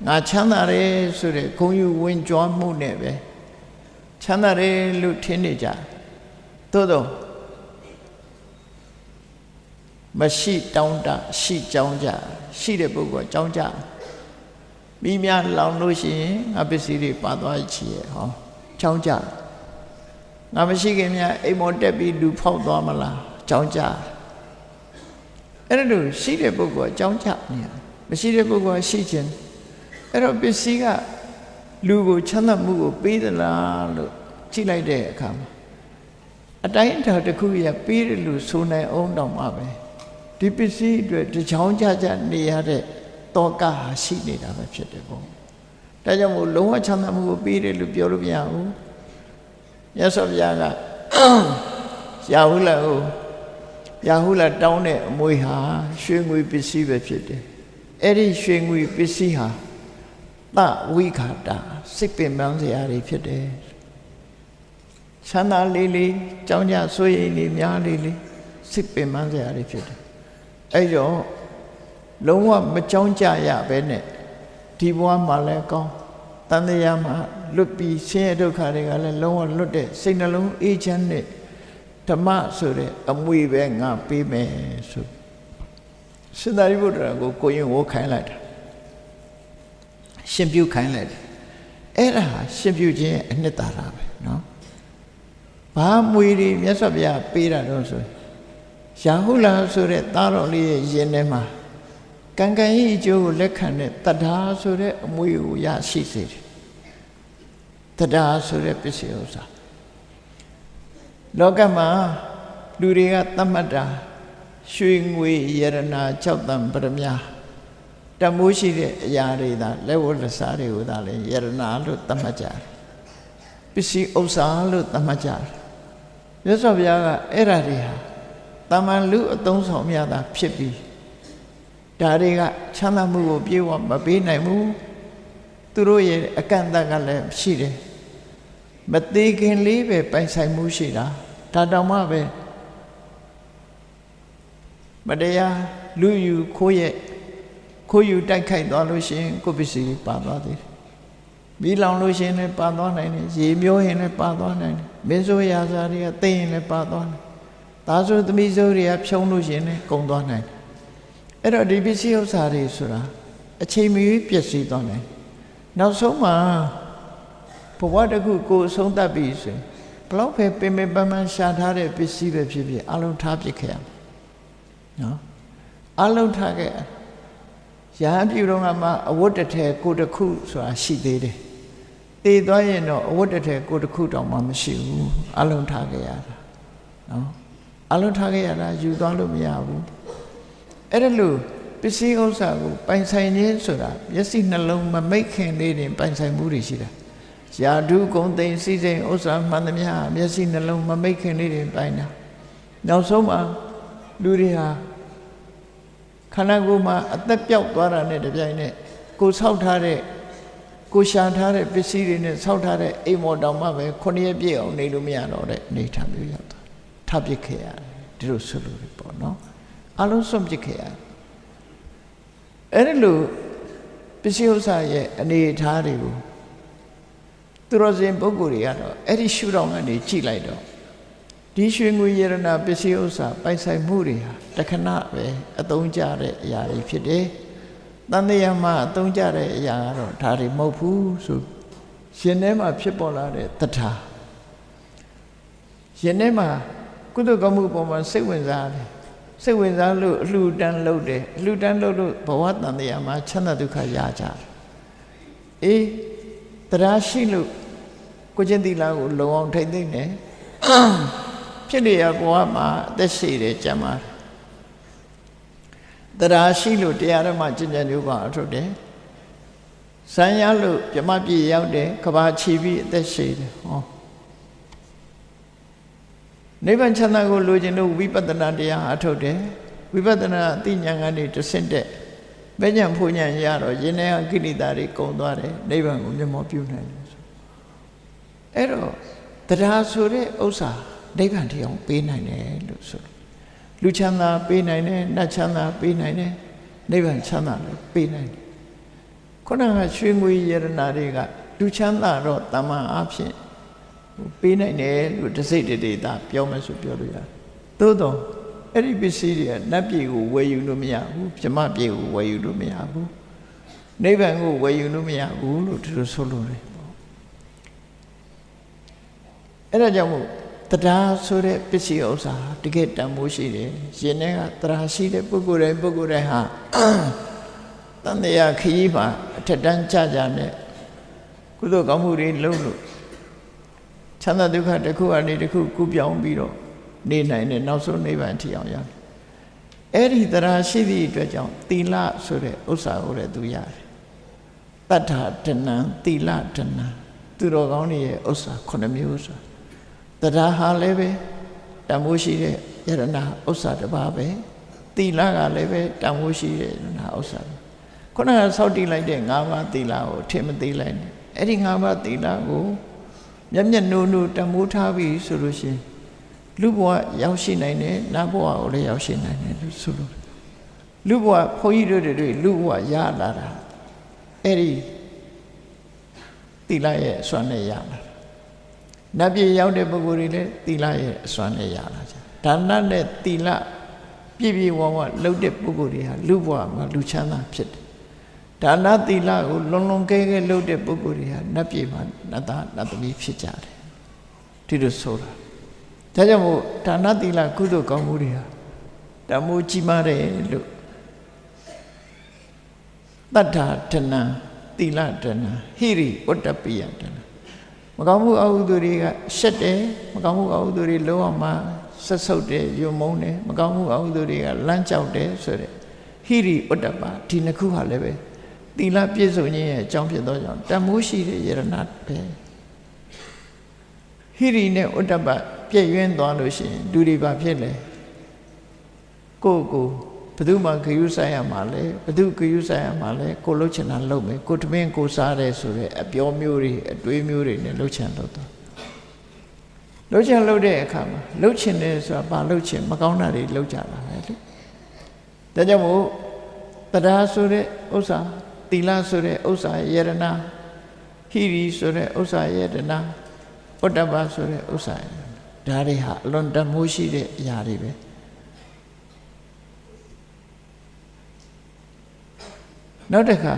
ငါချမ်းသာတယ်ဆိုတဲ့ဂုဏ်ယူဝင်ကြွားမှုနဲ့ပဲချမ်းသာတယ်လို့ထင်နေကြသို့တော့မရှိတောင်းတရှိကြောင်းကြရှိတဲ့ပုဂ္ဂိုလ်ကြောင်းကြမိများလောင်လို့ရှိရင်ငါပစ္စည်းတွေပါသွားချီရဲ့ဟောကြောင်းကြငါမရှိခင်များအိမ်မော်တက်ပြီးလူဖောက်သွားမလားကြောင်းကြအဲ့ဒါလို့ရှိတဲ့ပုဂ္ဂိုလ်ကြောင်းကြနေမရှိတဲ့ပုဂ္ဂိုလ်ရှိခြင်းအဲ့တော့ပစ္စည်းကလူကိုချမ်းသာမှုကိုပေးသလားလို့ကြည့်လိုက်တဲ့အခါမှာအတိုင်းအတာတစ်ခုရပေးတယ်လို့ဆိုနိုင်အောင်တောင်မှပဲဒီပစ္စည်းအတွက်တချောင်းကြကြနေရတဲ့တောကဟာရှိနေတာပဲဖြစ်တယ်ပေါ့ဒါကြောင့်မို့လုံးဝချမ်းသာမှုကိုပေးတယ်လို့ပြောလို့မရဘူးမြတ်စွာဘုရားကရာဟုလတောင်းတဲ့အမွေဟာရွှေငွေပစ္စည်းပဲဖြစ်တယ်အဲ့ဒီရွှေငွေပစ္စည်းဟာသဝိခာတာစိတ်ပင်ပန်းစရာတွေဖြစ်တယ်ချမ်းသာလေးလေးကြောင်းကြဆွေးရင်လေးများလေးလေးစိတ်ပင်ပန်းစရာတွေဖြစ်တယ်အဲ့တော့လုံးဝမကြောင်းကြရပဲနဲ့ဒီဘဝမှာလည်းကောင်းတန်တရားမှာလွတ်ပြီးဆင်းရဲဒုက္ခတွေကလည်းလုံးဝလွတ်တဲ့စိတ်နှလုံးအေးချမ်းတဲ့ဓမ္မဆိုတဲ့အမွေပဲငါပေးမယ်ဆိုရှင်သာရိပုတ္တရာကိုရင်ဝခိုင်းလိုက်တာရှင်ပြုခိုင်းလိုက်တယ်အဲ့ဒါရှင်ပြုခြင်းအနှစ်သာရပဲနော်ဘာမွေတွေမြတ်စွာဘုရားပေးတာတော့ဆိုရာဟုလဆိုတဲ့သားတော်လေးရဲ့ယင်ထဲမှာကံကံရဲ့အကျိုးကိုလက်ခံတဲ့တဒါဆိုတဲ့အမွေကိုရရှိစေတယ်တဒါဆိုတဲ့ပစ္စည်းဥစ္စာလောကမှာလူတွေကသတ်မှတ်တာရွှေငွေယရနာ၆တန်ပရမညာတမိုးရှိတဲ့အရာတွေသာလက်ဝတ်လက်စားတွေကိုသာလေယရနာလို့သတ်မှတ်ကြတယ်ပစ္စည်းဥစ္စာလို့သတ်မှတ်ကြတယ်မြတ်စွာဘုရားကအဲ့ဒါတွေဟာတမန်လူအသုံးဆောင်များတာဖြစ်ပြီးဒါတွေကချမ်းသာမှုကိုပြေဝမပေးနိုင်ဘူးသူတို့ရဲ့အကန့်အသတ်ကလည်းရှိတယ်မသေးခင်လေးပဲပိုင်ဆိုင်မှုရှိတာဒါတောင်မှပဲမတရားလူယူခိုးယူတိုက်ခိုက်သွားလို့ရှိရင်ကိုယ်ပစ္စည်းပါသွားသေးတယ်မီးလောင်လို့ရှိရင်လည်းပါသွားနိုင်တယ်ရေမျိုးရင်လည်းပါသွားနိုင်တယ်မင်းဆိုးရာဇာတွေကသိရင်လည်းပါသွားနိုင်သားဆိုသမီးဆိုတွေကဖြုံးလို့ရှိရင်လည်းကုန်သွားနိုင်တယ်အဲ့တော့ဒီပစ္စည်းဥစ္စာတွေဆိုတာအချိန်မီပျက်စီးသွားနိုင်နောက်ဆုံးမှာဘဝတစ်ခုကိုယ်ဆုံးတတ်ပြီဆိုရင်ဘလောက်ပဲပင်ပန်းပန်းရှာထားတဲ့ပစ္စည်းပဲဖြစ်ဖြစ်အလုံးထားပစ်ခဲ့ရမယ်နော်အလုံးထားခဲ့ရဟန်းပြုတော့ကမှအဝတ်တစ်ထည်ကိုယ်တစ်ခုဆိုတာရှိသေးတယ်တည်သွားရင်တော့အဝတ်တစ်ထည်ကိုယ်တစ်ခုတောင်မှမရှိဘူးအလုံးထားခဲ့ရတာနော်အလုံးထားခဲ့ရတာယူသွားလို့မရဘူးအဲ့ဒါလို့ပစ္စည်းဥစ္စာကိုပိုင်ဆိုင်ခြင်းဆိုတာမျက်စိနှလုံးမမိတ်ခင်လေးတင်ပိုင်ဆိုင်မှုတွေရှိတာယာဓုဂုံသိမ်းစည်းစိမ်ဥစ္စာမှန်သမျှမျက်စိနှလုံးမမိတ်ခင်လေးတင်ပိုင်တာနောက်ဆုံးမှာလူတွေဟာခန္ဓာကိုယ်မှာအသက်ပြောက်သွားတာနဲ့တပြိုင်နက်ကိုဆောက်ထားတဲ့ကိုရှာထားတဲ့ပစ္စည်းတွေနဲ့ဆောက်ထားတဲ့အိမ်မော်တောင်မှပဲ9ရက်ပြည့်အောင်နေလို့မရတော့တဲ့အနေထားမျိုးရောက်သွားထပ်ပစ်ခဲ့ရတယ်ဒီလိုဆိုလို့ပေါ့နော်အလုံးစုံပစ်ခဲ့ရတယ်အဲ့ဒီလိုပစ္စည်းဥစ္စာရဲ့အနေအထားတွေကိုသူတော်စင်ပုဂ္ဂိုလ်တွေကတော့အဲ့ဒီရှုထောင့်ကနေကြည့်လိုက်တော့ဒီရွှေငွေယရနာပစ္စည်းဥစ္စာပိုင်ဆိုင်မှုတွေဟာတခဏပဲအသုံးကျတဲ့အရာတွေဖြစ်တယ် တန်တရားမှာအသုံးကြတဲ့အရာကတော့ဒါတွေမဟုတ်ဘူးဆိုရှင်ထဲမှာဖြစ်ပေါ်လာတဲ့တထာရှင်ထဲမှာကုသိုလ်ကောင်းမှုပေါ်မှာစိတ်ဝင်စားတယ်စိတ်ဝင်စားလို့အလှူတန်းလုပ်တယ်အလှူတန်းလုပ်လို့ဘဝတန်တရားမှာချမ်းသာဒုက္ခရကြတယ်အေးတရားရှိလို့ကိုချင်းသီလကိုလုံအောင်ထိမ့်သိမ့်တယ်ဖြစ်လျက်ဘဝမှာအသက်ရှိတယ်ကြံပါတယ်တရားရှိလို့တရားဓမ္မကျင့်ကြံကြိုးပမ်းအထုတ်တယ်ဆံရလို့ပြမပြည့်ရောက်တယ်ကဘာချီပြီးအသက်ရှိတယ်ဟောနိဗ္ဗာန်ချမ်းသာကိုလိုချင်လို့ဝိပဿနာတရားအထုတ်တယ်ဝိပဿနာအသိဉာဏ်ကနေတဆင့်တဲ့ဘယ်ဉာဏ်ဖို့ဉာဏ်ရတော့ယင်းတဲ့ကိလေသာတွေကုန်သွားတယ်နိဗ္ဗာန်ကိုမျက်မှောက်ပြုနိုင်တယ်ဆိုအဲ့တော့တရားဆိုတဲ့ဥစ္စာနိဗ္ဗာန်တရားပေးနိုင်တယ်လို့ဆိုလူချမ်းသာပေးနိုင်တယ်နတ်ချမ်းသာပေးနိုင်တယ်နိဗ္ဗာန်ချမ်းသာလည်းပေးနိုင်တယ်ခုနကရွှေငွေယရနာတွေကလူချမ်းသာတော့တမန်အားဖြင့်ပေးနိုင်တယ်လို့တစိတ်တေတာပြောမယ်ဆိုပြောလို့ရတယ်သို့တော့အဲ့ဒီပစ္စည်းတွေကနတ်ပြည်ကိုဝယ်ယူလို့မရဘူးဗြဟ္မပြည်ကိုဝယ်ယူလို့မရဘူးနိဗ္ဗာန်ကိုဝယ်ယူလို့မရဘူးလို့ဒီလိုဆိုလို့ရတယ်အဲ့ဒါကြောင့်မို့တရားဆိုတဲ့ပစ္စည်းဥစ္စာတကယ်တန်ဖိုးရှိတယ်ရှင်ထဲကတရားရှိတဲ့ပုဂ္ဂိုလ်တိုင်းဟာတန်တရားခရီးမှာအထက်တန်းကြကြနဲ့ကုသိုလ်ကောင်းမှုတွေလုပ်လို့ချမ်းသာဒုက္ခတစ်ခုအနေတစ်ခုကူးပြောင်းပြီးတော့နေနိုင်တဲ့နောက်ဆုံးနိဗ္ဗာန်ထိအောင်ရတယ်အဲ့ဒီတရားရှိသည့်အတွက်ကြောင့်သီလဆိုတဲ့ဥစ္စာကိုလည်းသူရတယ်တတ္ထာဒဏံသီလဒဏံသူတော်ကောင်းတွေရဲ့ဥစ္စာ9မျိုးဆိုတရားဟာလည်းပဲတန်ဖိုးရှိတဲ့ယရဏဥစ္စာတစ်ပါးပဲသီလကလည်းပဲတန်ဖိုးရှိတဲ့ယရဏဥစ္စာခုနကစောင့်တည်လိုက်တဲ့5ပါးသီလကိုထင်မသေးလိုက်နဲ့အဲ့ဒီ5ပါးသီလကိုမျက်မျက်နှိုးနှိုးတန်ဖိုးထားပြီးဆိုလို့ရှိရင်လူဘဝရောက်ရှိနိုင်တယ်နတ်ဘဝကိုလည်းရောက်ရှိနိုင်တယ်လို့ဆိုလို့လူဘဝဘုန်းကြီးတို့တွေလူဘဝရလာတာအဲ့ဒီသီလရဲ့အစွမ်းနဲ့ရလာနတ်ပြည်ရောက်တဲ့ပုဂ္ဂိုလ်တွေလည်းသီလရဲ့အစွမ်းနဲ့ရလာကြဒါနနဲ့သီလပြည့်ပြည့်ဝဝလုပ်တဲ့ပုဂ္ဂိုလ်တွေဟာလူဘဝမှာလူချမ်းသာဖြစ်တယ်ဒါနသီလကိုလွန်လွန်ကဲကဲလုပ်တဲ့ပုဂ္ဂိုလ်တွေဟာနတ်ပြည်မှာနတ်သားနတ်သမီးဖြစ်ကြတယ်ဒီလိုဆိုတာဒါကြောင့်မို့ဒါနသီလကုသိုလ်ကောင်းမှုတွေဟာတမိုးကြီးမားတယ်လို့တတ္ထာဒဏံသီလဒဏံဟိရိဝတ္တပိယဒဏံမကောင်းမှုအဟုသူတွေကရှက်တယ်မကောင်းမှုအဟုသူတွေလုံးဝမှဆက်ဆုပ်တယ်ယုံမုန်းတယ်မကောင်းမှုအဟုသူတွေကလမ်းကြောက်တယ်ဆိုတဲ့ဟိရိဝတ္တပဒီနှစ်ခုဟာလည်းပဲသီလပြည့်စုံခြင်းရဲ့အကြောင်းဖြစ်သောကြောင့်တမိုးရှိတဲ့ယရဏပဲဟိရိနဲ့ဝတ္တပပြည့်ရင်းသွားလို့ရှိရင်လူတွေဘာဖြစ်လဲကိုဘယ်သူမှဂရုစိုက်ရမှာလဲဘယ်သူဂရုစိုက်ရမှာလဲကိုလှုပ်ချင်တာလှုပ်မယ်ကိုတမင်းကိုစားတယ်ဆိုတဲ့အပြောမျိုးတွေအတွေးမျိုးတွေနဲ့လှုပ်ချင်လှုပ်တော့လှုပ်ချင်လှုပ်တဲ့အခါမှာလှုပ်ချင်တယ်ဆိုတာဘာလှုပ်ချင်မကောင်းတာတွေလှုပ်ကြတာပဲလေဒါကြောင့်မို့တရားဆိုတဲ့ဥစ္စာသီလဆိုတဲ့ဥစ္စာယရဏဟိရိဆိုတဲ့ဥစ္စာယရဏဝတ္တပဆိုတဲ့ဥစ္စာဒါတွေဟာအလွန်တန်ဖိုးရှိတဲ့အရာတွေပဲနောက်တစ်ခါ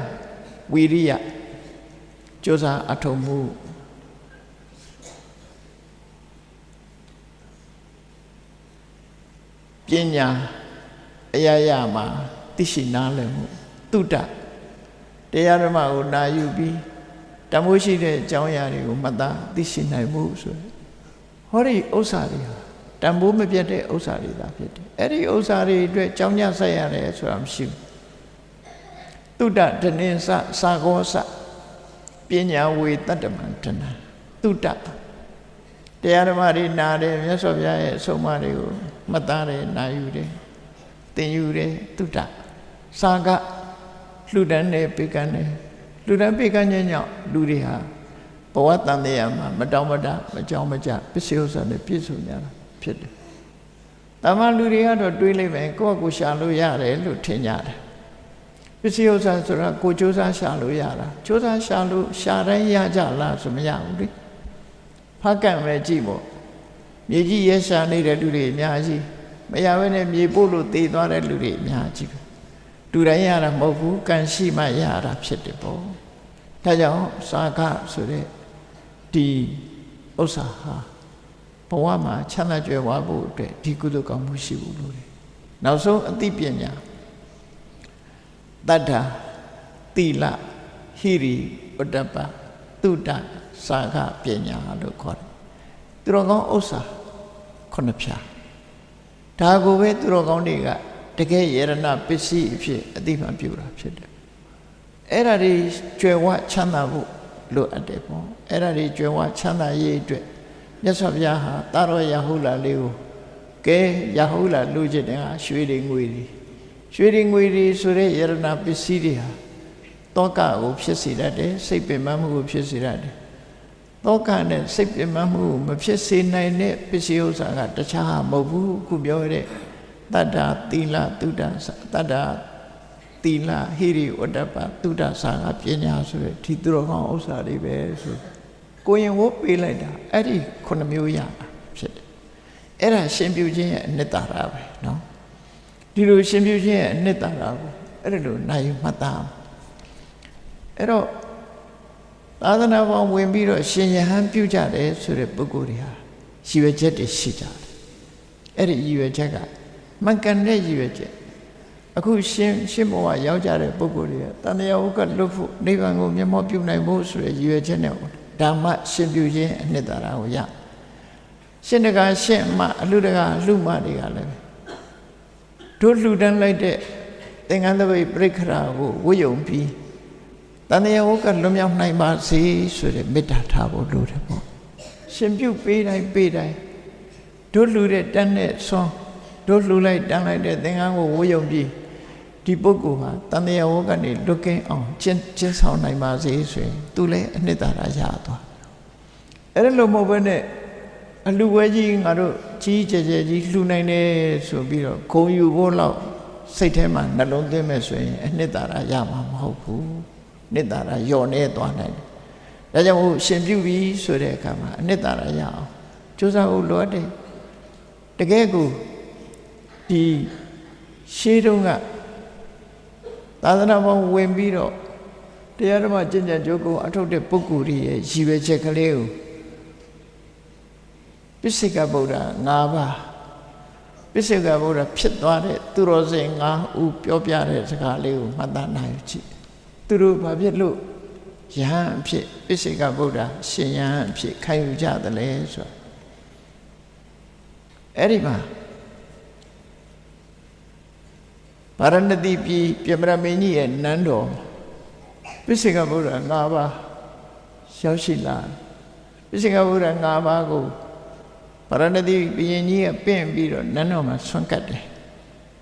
ဝီရိယကြိုးစားအထောက်မှုပညာအရာရာမှာသိရှိနားလည်မှုတုဒ္ဒတရားဓမ္မကိုနာယူပြီးတမိုးရှိတဲ့အကြောင်းအရာတွေကိုမှတ်သားသိရှိနိုင်မှုဆိုဟောဒီဥစ္စာတွေဟာတန်ဖိုးမပြတ်တဲ့ဥစ္စာတွေသာဖြစ်တယ်အဲ့ဒီဥစ္စာတွေအတွက်ကြောင်းကြဆက်ရတယ်ဆိုတာမရှိဘူးတုဒ္ဒဒနင်းစစာကောစပညာဝေတတ္တမံဒနာတုဒ္ဒတရားဓမ္မတွေနာတယ်မြတ်စွာဘုရားရဲ့အဆုံးအမတွေကိုမှတ်သားတယ်နာယူတယ်သင်ယူတယ်တုဒ္ဒစာကလှူဒန်းတယ်ပေးကမ်းတယ်လှူဒန်းပေးကမ်းခြင်းကြောင့်လူတွေဟာဘဝတန်တရားမှာမတောင်းမတမကြောင်းမကြပစ္စည်းဥစ္စာနဲ့ပြည့်စုံကြတာဖြစ်တယ်။တာမန်လူတွေကတော့တွေးလိုက်မယ်ကိုယ့်ကိုရှာလို့ရတယ်လို့ထင်ကြတယ်။ပစ္စည်းဥစ္စာဆိုတာကိုကြိုးစားရှာလို့ရတာကြိုးစားရှာလို့ရှာတိုင်းရကြလားဆိုမရဘူးလေ။ဖားကန့်ပဲကြည့်ပေါ့။မြေကြီးရဲရှာနေတဲ့လူတွေအများကြီးမရဘဲနဲ့မြေပို့လို့သေသွားတဲ့လူတွေအများကြီးပဲ။ဒ လူတိုင်းရတာမဟုတ်ဘူးကံရှိမှရတာဖြစ်တယ်ပေါ့ဒါကြောင့်စာကဆိုတဲ့ဒီဥစ္စာဟာဘဝမှာချမ်းသာကြွယ်ဝဖို့အတွက်ဒီကုသိုလ်ကောင်းမှုရှိဖို့လိုတယ်နောက်ဆုံးအသိပညာတတ္ထာသီလဟိရိဥဒ္ဒပသုဒ္ဓစာကပညာလို့ခေါ်တယ်သူတော်ကောင်းဥစ္စာခုနှစ်ဖြာဒါကိုပဲသူတော်ကောင်းတွေကတကယ်ယရဏပစ္စည်းအဖြစ်အသိမှပြုတာဖြစ်တယ်အဲ့ဒါတွေကြွယ်ဝချမ်းသာဖို့လိုအပ်တယ်ပေါ့အဲ့ဒါတွေကြွယ်ဝချမ်းသာရေးအတွက်မြတ်စွာဘုရားဟာတာရောယဟုလာလေးကိုကဲယဟုလာလူချစ်တယ်ဟာရွှေတွေငွေတွေဆိုတဲ့ယရဏပစ္စည်းတွေဟာတောကကိုဖြစ်စေတတ်တယ်စိတ်ပင်ပန်းမှုကိုဖြစ်စေတတ်တယ်တောကနဲ့စိတ်ပင်ပန်းမှုကိုမဖြစ်စေနိုင်တဲ့ပစ္စည်းဥစ္စာကတခြားမဟုတ်ဘူးခုပြောရတဲ့တတ္တာသီလသုဒ္ဓတတ္တာသီလဟိရိဝတ္တပသုဒ္ဓစာကပညာဆိုတဲ့ဒီသူတော်ကောင်းဥစ္စာတွေပဲဆိုကိုရင်ဝတ်ပေးလိုက်တာအဲ့ဒီ9မျိုးရတာဖြစ်တယ်အဲ့ဒါရှင်ပြုခြင်းရဲ့အနှစ်သာရပဲเนาะဒီလိုရှင်ပြုခြင်းရဲ့အနှစ်သာရကိုအဲ့ဒါလိုနိုင်မှတ်သားအဲ့တော့သာသနာပေါင်းဝင်ပြီးတော့ရှင်ယဟန်ပြုကြတယ်ဆိုတဲ့ပုဂ္ဂိုလ်တွေဟာရည်ရွယ်ချက်တွေရှိကြတယ်အဲ့ဒီရည်ရွယ်ချက်ကမှန်ကန်တဲ့ရည်ရွယ်ချက်အခုရှင်ဘဝရောက်ကြတဲ့ပုဂ္ဂိုလ်တွေကတန်တရားဥက္ကလွတ်ဖို့နိဗ္ဗာန်ကိုမျက်မှောက်ပြုနိုင်ဖို့ဆိုတဲ့ရည်ရွယ်ချက်နဲ့ဓမ္မရှင်ပြုခြင်းအနှစ်သာရကိုရရှင်တကာရှင်မအလှတကာလှမတွေကလည်းတို့လှူဒန်းလိုက်တဲ့သင်္ကန်းသပိတ်ပြိခရာကိုဝတ်ယုံပြီးတန်တရားဝကလွတ်မြောက်နိုင်ပါစေဆိုတဲ့မေတ္တာထားဖို့လိုတယ်ပေါ့ရှင်ပြုပေးတိုင်းတို့လှူတဲ့တန်းနဲ့ဆွမ်းတို့လှူလိုက်တန်းလိုက်တဲ့သင်္ကန်းကိုဝတ်ယုံပြီးဒီပုဂ္ဂိုလ်ဟာတန်တရားဝကနေလွတ်ကင်းအောင်ကျင့်ဆောင်နိုင်ပါစေဆိုရင်သူလည်းအနှစ်သာရရသွားအဲ့ဒါလိုမဟုတ်ဘဲနဲ့အလှဝဲကြီးငါတို့ကြီးကျယ်ကြီးလှူနိုင်တယ်ဆိုပြီးတော့ဂုံယူဖို့လောက်စိတ်ထဲမှာနှလုံးသွင်းမဲ့ဆိုရင်အနှစ်သာရရမှာမဟုတ်ဘူးနှစ်သာရလျော့နေသွားနိုင်တယ်ဒါကြောင့်မို့ရှင်ပြုပြီးဆိုတဲ့အခါမှာအနှစ်သာရရအောင်ကြိုးစားဖို့လိုတယ်တကယ်ကိုဒီရှေးတုန်းကသာသနာ့ဘောင်ဝင်ပြီးတော့တရားဓမ္မကျင့်ကြံကြိုးကိုအထုတ်တဲ့ပုဂ္ဂိုလ်တွေရဲ့ရည်ရွယ်ချက်ကလေးကိုပိစိကဗုဒ္ဓ5ပါးပိစိကဗုဒ္ဓဖြစ်သွားတဲ့သူတော်စင်5ဦးပြောပြတဲ့စကားလေးကိုမှတ်သားနိုင်ကြည့်သူတို့ဘာဖြစ်လို့ယဟန်အဖြစ်ပိစိကဗုဒ္ဓရှင်ယဟန်အဖြစ်ခံယူကြတယ်လဲဆိုအဲ့ဒီမှာဗာရဏသီပြည်ပြမရမင်းကြီးရဲ့နန်းတော်ပိစိကဗုဒ္ဓ5ပါးရောက်ရှိလာပိစိကဗုဒ္ဓ5ပါးကိုဗာရဏသီဘုရင်ကြီးကပင့်ပြီးတော့နန်းတော်မှာဆွမ်းကပ်တယ်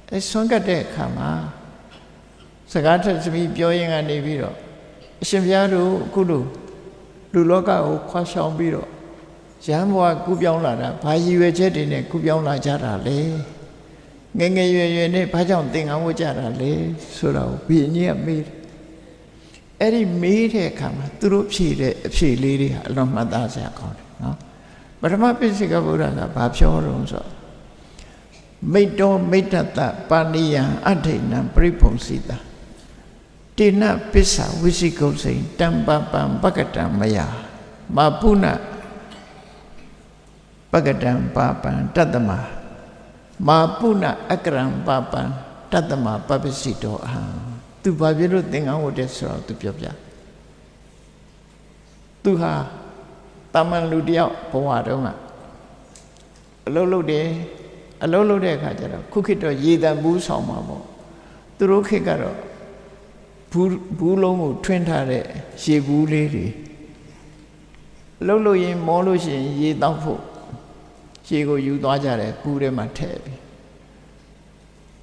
အဲဆွမ်းကပ်တဲ့အခါမှာစကားထက်သမီးပြောရင်းကနေပြီးတော့အရှင်ဘုရားတို့အခုလိုလူလောကကိုခွာရှောင်ပြီးတော့ရဟန်းဘဝကူးပြောင်းလာတာဘာရည်ရွယ်ချက်တွေနဲ့ကူးပြောင်းလာကြတာလဲငယ်ငယ်ရွယ်ရွယ်နဲ့ဘာကြောင့်သင်္ကန်းဝတ်ကြတာလဲဆိုတော့ဘုရင်ကြီးကမေးတယ်အဲ့ဒီမေးတဲ့အခါမှာသူတို့ဖြေတဲ့အဖြေလေးတွေဟာအလွန်မှတ်သားစရာကောင်းတယ်နော်ပထမပိစိကဗုဒ္ဓကဘာပြောတော့ဆိုမိတ္တောမိတ္တတပါဏိယံအဋ္ဌိနံပရိပုံစီတာတေနပစ္ဆဝိစိကုစိန်တံပပံပကတံမယမပုဏ္ဏပကတံပါပံတတ္တမမာပုဏ္ဏအကရံပါပံတတ္တမပပ္ပစိတောအဟံသူဘာဖြစ်လို့သင်္ကန်းဝတ်တယ်ဆိုတော့သူပြောပြသူဟာတာမန်လူတယောက်ဘဝတုန်းကအလုပ်လုပ်တဲ့အခါကျတော့ခုခေတ်တော့ရေတံဘူးဆောင်မှာပေါ့သူတို့ခေတ်ကတော့ဘူးလုံးကိုထွင်းထားတဲ့ရေဘူးလေးတွေလှုပ်လို့ရင်မောလို့ရှိရင်ရေတောက်ဖို့ရေကိုယူသွားကြတယ်ဘူးထဲမှာထည့်ပြီး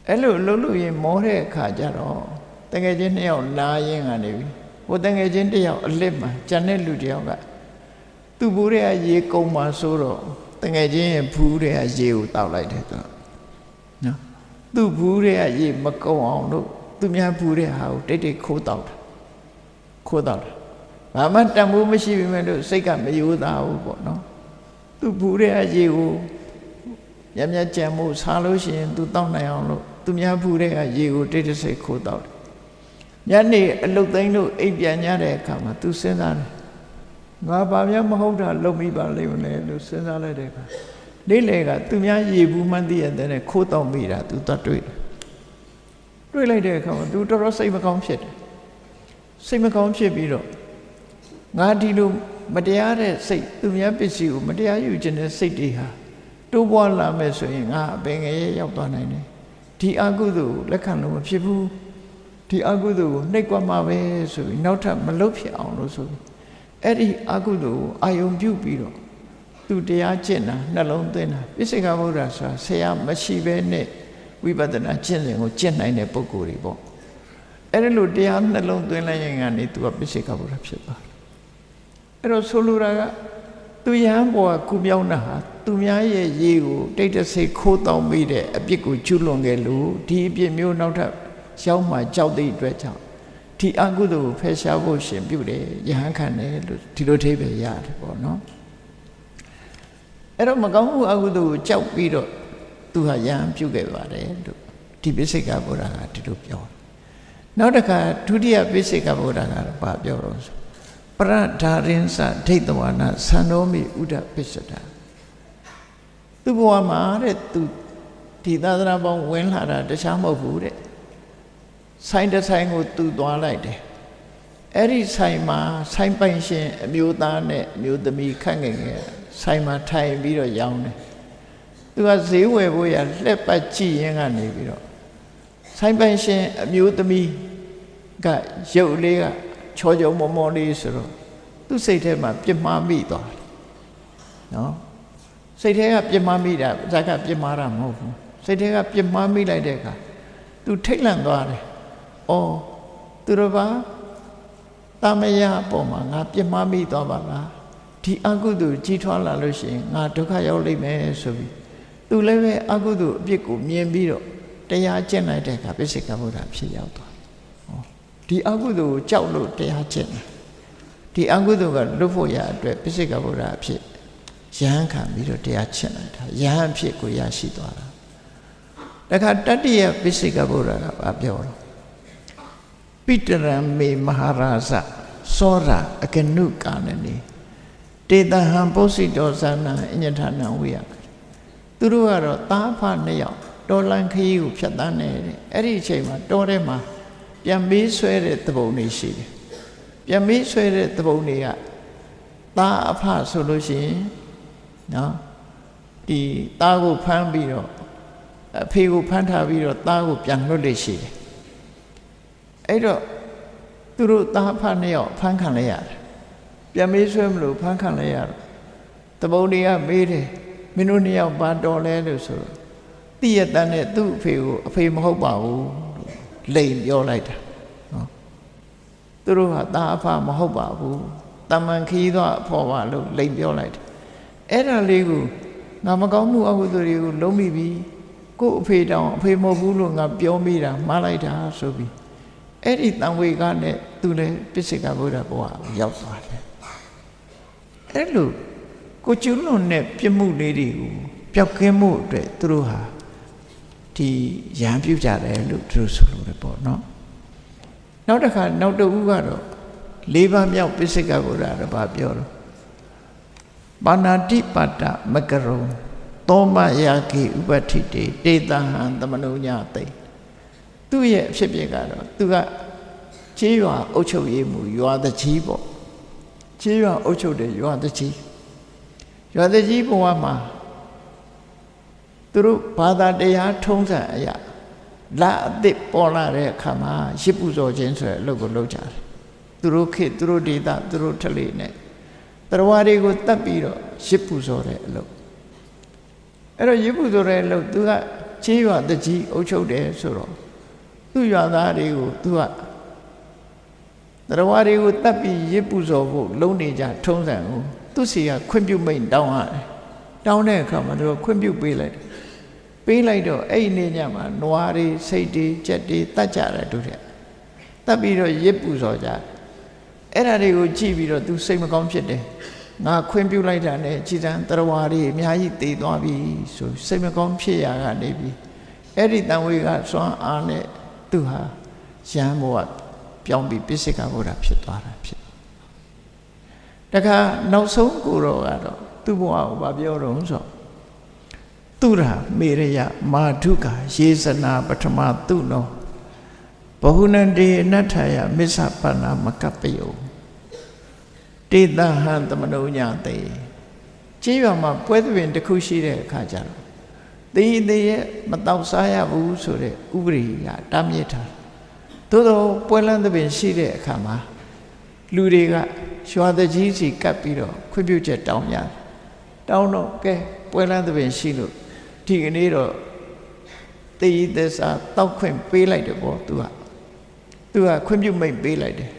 အဲ့လိုလှုပ်လို့ရင်မောတဲ့အခါကျတော့တကယ်ချင်းနှစ်ယောက်နားရင်းကနေပြီဟိုတကယ်ချင်းတစ်ယောက်အလစ်မှာကျန်တဲ့လူတစ်ယောက်ကသူ့ဘူးထဲကရေကုန်မှာဆိုတော့တကယ်ချင်းရဲ့ဘူးထဲကရေကိုတောက်လိုက်တယ်သူနော်သူ့ဘူးထဲကရေမကုန်အောင်လို့သူများဘူးတဲ့ဟာကိုတိတ်ခိုးတောက်တာဘာမှတန်ဖိုးမရှိပေမဲ့လို့စိတ်ကမယိုးသားဘူးပေါ့နော်သူ့ဘူးတဲ့ရေကိုမြတ်ကြံမှုစားလို့ရှိရင်သူတောက်နိုင်အောင်လို့ သူများဖူးတဲ့ကရေကိုတိတ်တဆိတ်ခိုးတောက်တယ်ညနေအလုတ်သိမ်းလို့အိပ်ပြန်ညတဲ့အခါမှာသူစဉ်းစားတယ်ငါဘာများမဟုတ်တာလုပ်မိပါလိမ့်မယ်လို့စဉ်းစားလိုက်တဲ့အခါလေးလေကသူများရေဘူးမှန်းသိရတဲ့ခိုးတောက်မိတာသူသွားတွေ့လိုက်တဲ့အခါမှာသူတော်တော်စိတ်မကောင်းဖြစ်တယ်စိတ်မကောင်းဖြစ်ပြီးတော့ငါဒီလိုမတရားတဲ့စိတ်သူများပစ္စည်းကိုမတရားယူခြင်းတဲ့စိတ်တွေဟာတိုးပွားလာမယ်ဆိုရင်ငါအပင်ငယ်ရောက်သွားနိုင်တယ်ဒီအကုသိုလ်လက်ခံလို့မဖြစ်ဘူးဒီအကုသိုလ်ကိုနှိပ်ကွက်မှာပဲဆိုပြီးနောက်ထပ်မလုပ်ဖြစ်အောင်လို့ဆိုပြီးအဲ့ဒီအကုသိုလ်ကိုအာယုံပြုပြီးတော့သူတရားကျင့်တာနှလုံးသွင်းတာပိစိကဗုဒ္ဓဆိုတာဆရာမရှိဘဲနဲ့ဝိပဿနာကျင့်စဉ်ကိုကျင့်နိုင်တဲ့ပုဂ္ဂိုလ်တွေပေါ့အဲ့ဒါလို့တရားနှလုံးသွင်းလိုက်ရင်ကနေသူကပိစိကဗုဒ္ဓဖြစ်သွားတယ်အဲ့တော့ဆိုလိုတာကသူယဟန်ဘောကကုမြောင်းတာဟာသူများရဲ့ရေကိုတိတ်တဆိတ်ခိုးတောင်းမိတဲ့အပြစ်ကိုကျူးလွန်ခဲ့လို့ဒီအပြစ်မျိုးနောက်ထပ်ရောက်မှကြောက်တဲ့အတွက်ကြောင့်ဒီအကုသိုလ်ကိုဖယ်ရှားဖို့ရှင်ပြုတယ်ယဟန်ခံတယ်လို့ဒီလိုထိပဲရတယ်ပေါ့နော်အဲ့တော့မကောင်းမှုအကုသိုလ်ကိုကြောက်ပြီးတော့သူဟာယဟန်ပြုခဲ့ပါတယ်လို့ဒီပိစိကဗုဒ္ဓကဒီလိုပြောတယ်နောက်တစ်ခါဒုတိယပိစိကဗုဒ္ဓကတော့ဘာပြောတော့ဆိုပရဒါရင်စဒိဋ္ဌဝါနသံတော်မိဥဒပိစ္ဆတာသူ့ဘဝမှာတဲ့သူဒီသာသနာပေါင်းဝင်လာတာတခြားမဟုတ်ဘူးတဲ့ဆိုင်တစ်ဆိုင်ကိုသူသွားလိုက်တယ်အဲ့ဒီဆိုင်မှာဆိုင်ပိုင်ရှင်အမျိုးသားနဲ့အမျိုးသမီးခန့်ငယ်ငယ်ဆိုင်မှာထိုင်ပြီးတော့ရောင်းတယ်သူကဈေးဝယ်ဖို့ရလှက်ပတ်ကြည့်ရင်းကနေပြီးတော့ဆိုင်ပိုင်ရှင်အမျိုးသမီးကရုပ်လေးကချောချောမောမောလေးဆိုတော့သူစိတ်ထဲမှာပြစ်မှားမိသွားတယ်နော်စိတ်ထဲကပြစ်မှားမိတာဇာကပြစ်မှားတာမဟုတ်ဘူးစိတ်ထဲကပြစ်မှားမိလိုက်တဲ့အခါသူထိတ်လန့်သွားတယ်အော်သူတို့ဘာတာမယအပေါ်မှာငါပြစ်မှားမိသွားပါလားဒီအကုသိုလ်ကြီးထွားလာလို့ရှိရင်ငါဒုက္ခရောက်လိမ့်မယ်ဆိုပြီးသူလည်းပဲအကုသိုလ်အပြစ်ကိုမြင်ပြီးတော့တရားကျင့်လိုက်တဲ့အခါပိစိကဗုဒ္ဓဖြစ်ရောက်သွားဒီအကုသိုလ်ကိုကြောက်လို့တရားကျင့်တယ်ဒီအကုသိုလ်ကလွတ်ဖို့ရအတွက်ပိစိကဗုဒ္ဓအဖြစ်ယဟန်ခံပြီးတော့တရားကျင့်လိုက်တာယဟန်ဖြစ်ကိုရရှိသွားတာတခါတတိယပိစိကဗုဒ္ဓကပြောတော့ပိတရံမေမဟာရာဇသောရအကနုကာနနေတေတဟံပုစိတောဇာနံအညထာနံဝိယသူတို့ကတော့သားဖနှစ်ယောက်တော်လန်ခရီးကိုဖြတ်တန်းနေတယ်အဲ့ဒီအချိန်မှာတောထဲမှာပြန်မေးဆွဲတဲ့သဘုံတွေရှိတယ်ပြန်မေးဆွဲတဲ့သဘုံတွေကသားအဖဆိုလို့ရှိရင်နော်ဒီသားကိုဖမ်းပြီးတော့အဖေကိုဖမ်းထားပြီးတော့သားကိုပြန်လွတ်လေရှိတယ်အဲ့တော့သူတို့သားဖနှစ်ယောက်ဖမ်းခံလိုက်ရတယ်ပြန်မေးဆွဲမလို့ဖမ်းခံလိုက်ရတော့သဘုံတွေကမေးတယ်မင်းတို့နှစ်ယောက်ဘာတော်လဲလို့ဆိုတော့တိရတန်နဲ့သူ့အဖေကိုအဖေမဟုတ်ပါဘူးလိန်ပြောလိုက်တာနော်သူတို့ဟာသားအဖမဟုတ်ပါဘူးတမန်ခီးသွားအဖော်ပါလို့လိန်ပြောလိုက်တယ်အဲ့ဒါလေးကိုငါမကောင်းမှုအကုသိုလ်တွေကိုလုံးမိပြီကို့အဖေတောင်အဖေမဟုတ်ဘူးလို့ငါပြောမိတာမှားလိုက်တာဆိုပြီးအဲ့ဒီတန်ဝေကနဲ့သူလည်းပိစိကဗုဒ္ဓဘဝရောက်သွားတယ်အဲ့လိုကိုကျွလွန်တဲ့ပြစ်မှုလေးတွေကိုပျောက်ကင်းမှုအတွက်သူတို့ဟာဒီရံပြုကြတယ်လို့သူတို့ဆိုလို့ရပေါ့နော်နောက်တစ်ခါနောက်တစ်ဦးကတော့၄ပါးမြောက်ပိစိကဗုဒ္ဓကဘာပြောတော့ပါဏာတိပါတမကရုံသောမယာကိဥပဋ္ဌိတေတေတဟံသမနုညသိသူ့ရဲ့အဖြစ်ပြကတော့သူကခြေရွာအုပ်ချုပ်ရေးမှုရွာတကြီးပေါ့ခြေရွာအုပ်ချုပ်တဲ့ရွာတကြီးဘဝမှာသူတို့ဘာသာတရားထုံးစံအရာလာအသစ်ပေါ်လာတဲ့အခါမှာရစ်ပူဇော်ခြင်းဆိုတဲ့အလုပ်ကိုလုပ်ကြတယ်သူတို့ခေတ်သူတို့ဒေသသူတို့ထလေနဲ့တရားတွေကိုတတ်ပြီးတော့ရစ်ပူဇော်တဲ့အလုပ်အဲ့တော့ရစ်ပူဇော်တဲ့အလုပ်သူကခြေရွာတကြီးအုပ်ချုပ်တယ်ဆိုတော့သူ့ရွာသားတွေကိုသူကတရားတွေကိုတတ်ပြီးရစ်ပူဇော်ဖို့လုပ်နေကြထုံးစံကိုသူ့စီကခွင့်ပြုမိန်တောင်းရတယ်တောင်းတဲ့အခါမှာသူကခွင့်ပြုပေးလိုက်တော့အဲ့ဒီနေ့ညမှာနွားတွေစိတ်တွေကြက်တွေတတ်ကြတယ်တို့တဲ့တတ်ပြီးတော့ရစ်ပူဇော်ကြအဲ့ဒါတွေကိုကြည့်ပြီးတော့သူစိတ်မကောင်းဖြစ်တယ်ငါခွင့်ပြုလိုက်တာနဲ့ကြည်တန်းတရားတွေအများကြီးတည်သွားပြီဆိုစိတ်မကောင်းဖြစ်ရကနေပြီး အဲ့ဒီတန်ဝေကစွမ်းအားနဲ့သူဟာယဟန်ဘဝပြောင်းပြီးပိစိကဗုဒ္ဓဖြစ်သွားတာဖြစ်တခါနောက်ဆုံးကိုတော့ကတော့သူ့ဘဝကိုဗာပြောတော့ဆိုသူရမေရယမာဓုကာယေဇနာပထမသူနောဘဟုနန္တေအနတ္ထယမစ္ဆပန္နာမကပ္ပယောတေတဟံသမနုညတေကျေးရွာမှာပွဲသဘင်တစ်ခုရှိတဲ့အခါကျတော့သေးရဲ့မတောက်စားရဘူးဆိုတဲ့ဥပဒေကတားမြစ်ထားသို့တော့ပွဲလန်းသဘင်ရှိတဲ့အခါမှာလူတွေကရွာတကြီးစီကပ်ပြီးတော့ခွင့်ပြုချက်တောင်းရတယ်တောင်းတော့ကဲပွဲလန်းသဘင်ရှိလို့ဒီကနေ့တော့တေးသစ္စာတောက်ခွင့်ပေးလိုက်တယ်ပေါ့သူကခွင့်ပြုမိတ်ပေးလိုက်တယ်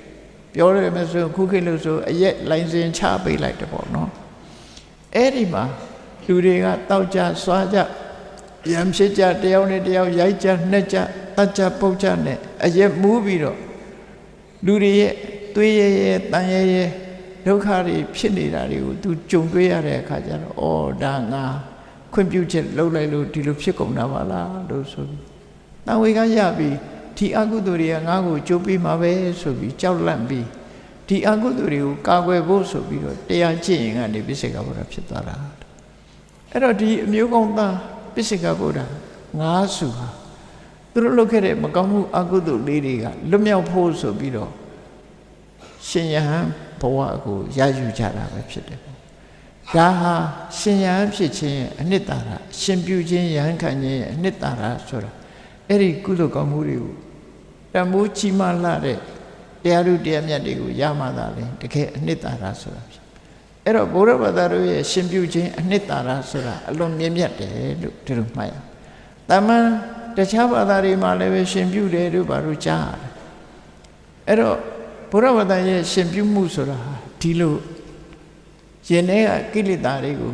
ပြောရမယ်ဆိုခုခေတ်လို့ဆိုအရက်လိုင်စင်ချပေးလိုက်တယ်ပေါ့နော်အဲ့ဒီမှာလူတွေကတောက်ကြစွာကြရံဖြစ်ကြတယောက်နဲ့တယောက်ရိုက်ကြနှက်ကြတတ်ကြပုတ်ကြနဲ့အရက်မူးပြီးတော့လူတွေရဲ့သွေးရဲရဲတန်ရဲရဲဒုက္ခတွေဖြစ်နေတာတွေကိုသူကြုံတွေ့ရတဲ့အခါကျတော့ဩဒါငါခွင့်ပြုချက်လုပ်လိုက်လို့ဒီလိုဖြစ်ကုန်တာပါလားလို့ဆိုပြီးတန်ဝေကရပြီးဒီအကုသိုလ်တွေကငါ့ကိုကြိုးပြီးမှာပဲဆိုပြီးကြောက်လန့်ပြီးဒီအကုသိုလ်တွေကိုကာကွယ်ဖို့ဆိုပြီးတော့တရားကျင့်ရင်ကနေပိစိကဗုဒ္ဓဖြစ်သွားတာအဲ့တော့ဒီအမျိုးကောင်းသားပိစိကဗုဒ္ဓ9စုဟာသူတို့လုပ်ခဲ့တဲ့မကောင်းမှုအကုသိုလ်လေးတွေကလွတ်မြောက်ဖို့ဆိုပြီးတော့ရှင်ယဟန်ဘဝကိုရယူကြတာပဲဖြစ်တယ်ဒါဟာရှင်ယဟန်ဖြစ်ခြင်းရဲ့အနှစ်သာရရှင်ပြုခြင်းယဟန်ခံခြင်းရဲ့အနှစ်သာရဆိုတာအဲ့ဒီကုသိုလ်ကောင်းမှုတွေကိုတမိုးကြီးမားလာတဲ့တရားဥတရားမြတ်တွေကိုရမှသာလေတကယ်အနှစ်သာရဆိုတာဖြစ်အဲ့တော့ဘုရားဘာသာတို့ရဲ့ရှင်ပြုခြင်းအနှစ်သာရဆိုတာအလွန်မြင့်မြတ်တယ်လို့ဒီလိုမှတ်ရတမန်တခြားဘာသာတွေမှာလည်းပဲရှင်ပြုတယ်တို့ဘာလို့ကြားရတယ်အဲ့တော့ဘုရားဘာသာရဲ့ရှင်ပြုမှုဆိုတာဒီလိုရင်ထဲကကိလေသာတွေကို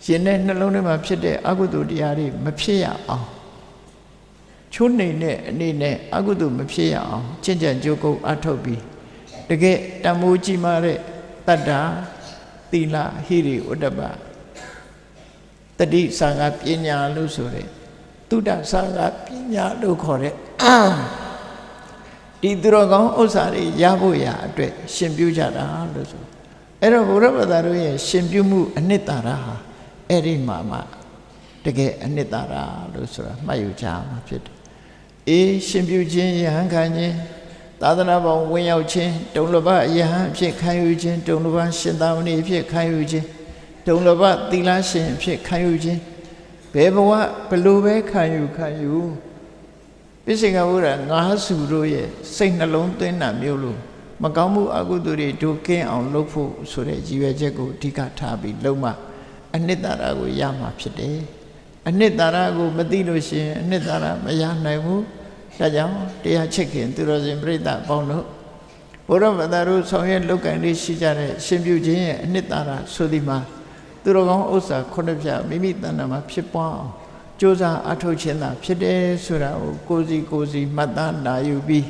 ရင်ထဲနှလုံးထဲမှာဖြစ်တဲ့အကုသိုလ်တရားတွေမဖြစ်ရအောင်ချိုးနေတဲ့အနေနဲ့အကုသိုလ်မဖြစ်ရအောင်ကျင့်ကြံကြိုးကုပ်အထောက်ပြီးတကယ်တမိုးကြီးမားတဲ့တတ္တာသီလဟိရိဥဒ္ဒပတတိသံဃာပညာလို့ဆိုတဲ့သုဒ္ဓသံဃာပညာလို့ခေါ်တဲ့ဒီသူတော်ကောင်းဥစ္စာတွေရဖို့ရအတွက်ရှင်ပြုကြတာလို့ဆိုအဲ့တော့ဘုရားဘာသာတို့ရဲ့ရှင်ပြုမှုအနှစ်သာရဟာအဲ့ဒီမှာမှတကယ်အနှစ်သာရလို့ဆိုတာမှတ်ယူကြမှာဖြစ်တယ်အေးရှင်ပြုခြင်းယဟန်ခံခြင်းသာသနာ့ဘောင်ဝင်ရောက်ခြင်းတုံလဘယဟန်အဖြစ်ခံယူခြင်းတုံလဘရှင်သာမဏေအဖြစ်ခံယူခြင်းတုံလဘသီလရှင်အဖြစ်ခံယူခြင်းဘယ်ဘဝဘလို့ပဲခံယူပိစိကဗုဒ္ဓ9စုတို့ရဲ့စိတ်နှလုံးသွင်းတာမျိုးလို့မကောင်းမှုအကုသိုလ်တွေဒုကင်းအောင်လုပ်ဖို့ဆိုတဲ့ရည်ရွယ်ချက်ကိုအဓိကထားပြီးလုံးမအနှစ်သာရကိုရမှာဖြစ်တယ်အနှစ်သာရကိုမသိလို့ရှိရင်အနှစ်သာရမရနိုင်ဘူးဒါကြောင့်တရားချစ်ခင်သူတော်စင်ပြိဿအပေါင်းတို့ဘုရားဘာသာတို့ဆောင်ရွက်လုပ်ကံလေးရှိကြတဲ့ရှင်ပြုခြင်းရဲ့အနှစ်သာရဆိုဒီမှာသူတော်ကောင်းဥစ္စာခုနှစ်ပြမိမိတဏ္ဍာမှာဖြစ်ပွားအောင်ကြိုးစားအထောက်ခြင်းသာဖြစ်တယ်ဆိုတာကိုကိုယ်စီမှတ်သားနာယူပြီး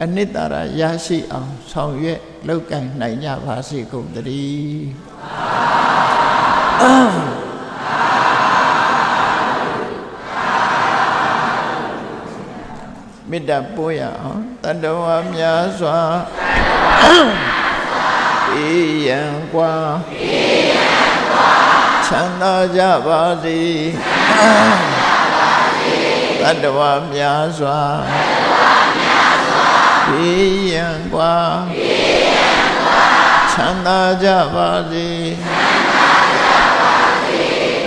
အနှစ်သာရရရှိအောင်ဆောင်ရွက်လုပ်ကံနိုင်ကြပါစေကုန်သတည်းမေတ္တာပို့ရအောင်တတ္တဝါများစွာအေးရန်กว่าချမ်းသာကြပါစေတတ္တဝါများစွာအေးရန်กว่าချမ်းသာကြပါစေ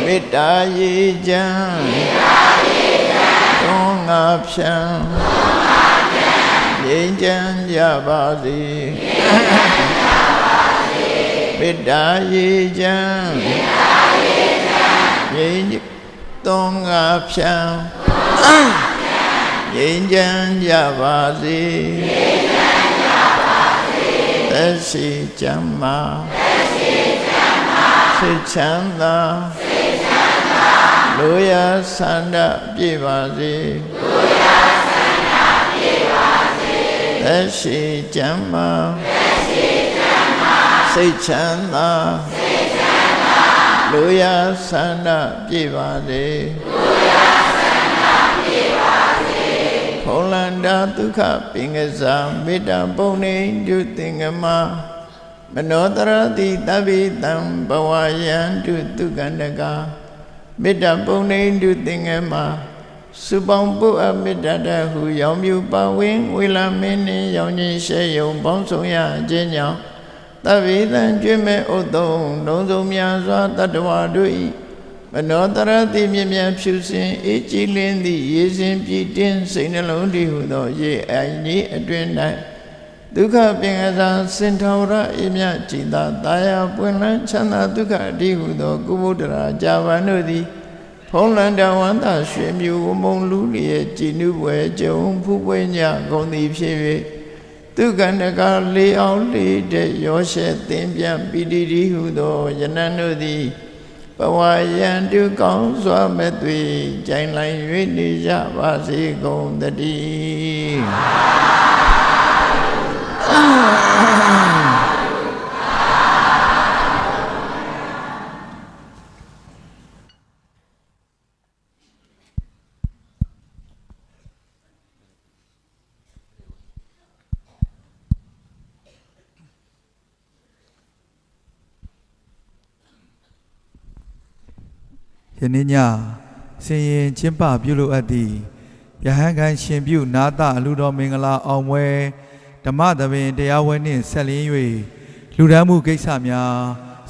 မေတ္တာရေချမ်းတွန်းငါဖြံငြိမ်းချမ်းကြပါစေမေတ္တာရေချမ်းငြိမ်းတွန်းငါဖြံငြိမ်းချမ်းကြပါစေသက်ရှိချမ်းသာစိတ်ချမ်းသာလူရဆန္ဒပြည့်ပါစေသက်ရှိချမ်းသာစိတ်ချမ်းသာလူရဆန္ဒပြည့်ပါစေ ဖောလန္တာဒုက္ခပင်ကစားမေတ္တာပုံနေတုသင်္ကမမနောတရတိတဗ္ဗေတံဘဝယံတုတုကန္တကမေတ္တာပုံနေတုသင်္ကမစုပေါင်းပုအမေတ္တာတဟုရောင်မြူပါဝင်ဝေလာမင်းနှင့်ရောင်ကြီးရှဲယုံပေါင်းဆောင်ရခြင်းကြောင့်တဗ္ဗေတံကျွေးမဲ့ဥတ္တုံလုံးစုံများစွာတတ္တဝါတို့၏မနောတရတိမြင်မြန်ဖြူစင်အေးကြည်လင်းသည့်ရေစင်ပြည့်တင်းစိတ်နှလုံးတည်ဟုသောရေအိုင်ကြီးအတွင်၌ဒုက္ခပင်ကစားစင်ထောရအေးမြကြည်သာတာယာပွင့်လန်းချမ်းသာဒုက္ခတည်ဟုသောကုဗုဒ္ဓရာဇာဗန်တို့သည်ဖုံးလန်းတဝန္တာရွှေမြူဝမုံလူလျက်ကြည်နုပွဲကြုံဖူးပွဲညဂုံသည်ဖြစ်၍သူကန္တကလေးအောင်လေးတဲ့ရောရှဲသင်ပြန်ပိတိတိဟုသောယနန်တို့သည်ဘဝယံတုကောင်းစွာမဲ့သွေကြိုင်လိုက်၍နေကြပါစေကုန်တည်းယနေ့ညဆင်ရင်ကျင်းပပြုလုပ်အပ်သည့်ယဟန်ခံရှင်ပြုနာသအလူတော်မင်္ဂလာအောင်ပွဲဓမ္မသဘင်တရားဝဲနှင့်ဆက်လျင်း၍လူဒန်းမှုကိစ္စများ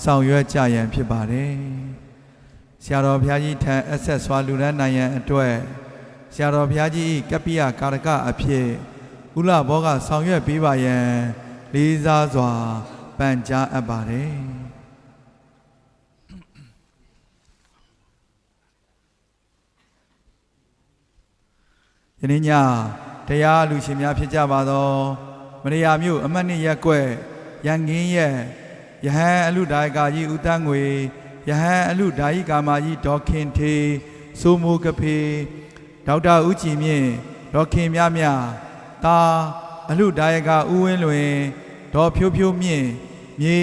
ဆောင်ရွက်ကြရန်ဖြစ်ပါတယ်။ဆရာတော်ဘုရားကြီးထံအဆက်စွာလူဒန်းနိုင်ရန်အတွက်ဆရာတော်ဘုရားကြီးကပ္ပိယကာရကအဖြစ်ဥလဘောကဆောင်ရွက်ပေးပါရန်လေးစားစွာပန်ကြားအပ်ပါတယ်။ယနေ့ညတရားလူရှင်များဖြစ်ကြပါသောမရိယာမြို့အမှတ်2ရပ်ကွက်ရန်ကင်းရဲ့ယဟန်အလူဒါယကာကြီးဦးတန်းငွေယဟန်အလူဒါယိကာမကြီးဒေါ်ခင်ထေစိုးမိုးကဖေဒေါက်တာဦးကြည်မြင့်ဒေါ်ခင်မြမြတာအလူဒါယကာဦးဝင်းလွင်ဒေါ်ဖြိုးဖြိုးမြင့်မြေ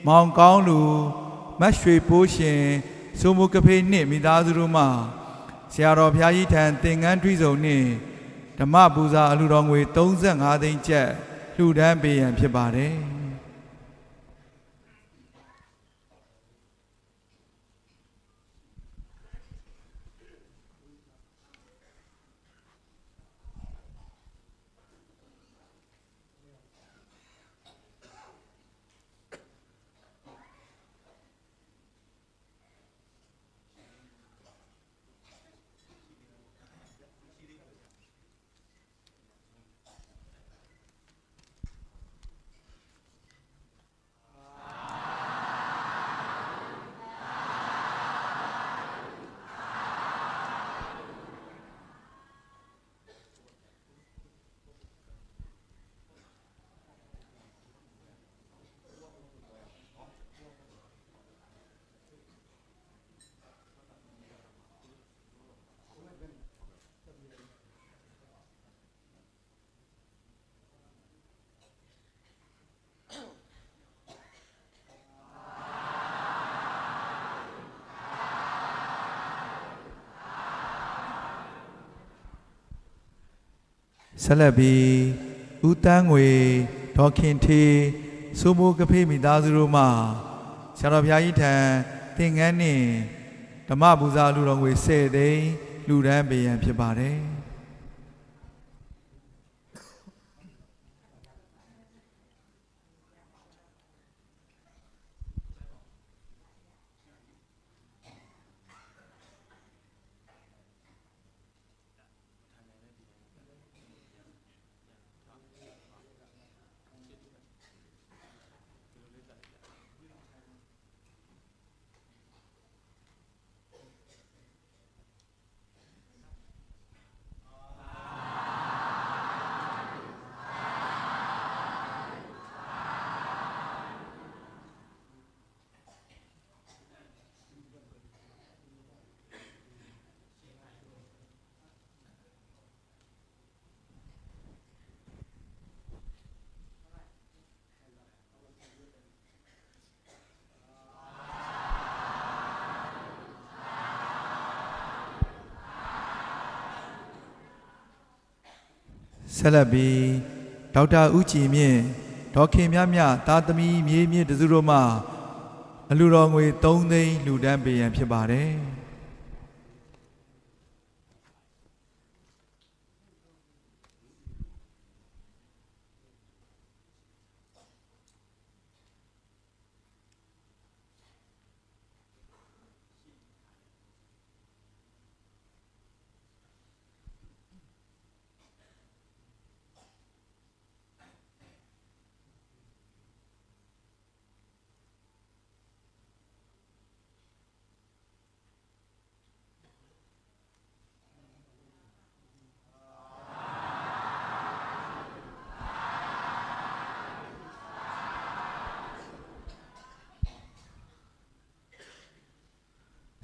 မောင်ကောင်းလူမတ်ရွှေပိုးရှင်စိုးမိုးကဖေနှင့်မိသားစုတို့မှဆရာတော်ဘုရားကြီးထံသင်္ကန်းတွိစုံနှင့်ဓမ္မပူဇာအလှတော်ငွေ35သိန်းကျပ်လှူဒန်းပေးရန်ဖြစ်ပါတယ်ဆက်လက်ပြီးဦးတန်းငွေဒေါ်ခင်ထေစိုးမိုးကဖေးမိသားစုတို့မှဆရာတော်ဘုရားကြီးထံသင်္ကန်းနှင့်ဓမ္မပူဇာလူတော်ငွေ10သိန်းလှူဒန်းပေးရန်ဖြစ်ပါတယ် ဆက်လက်ပြီးဒေါက်တာဦးကြည်မြင့်ဒေါခင်မြမြသားသမီးမြေးမြင့်တစုတို့မှအလူတော်ငွေ3 သိန်းလှူဒန်းပေးရန်ဖြစ်ပါတယ်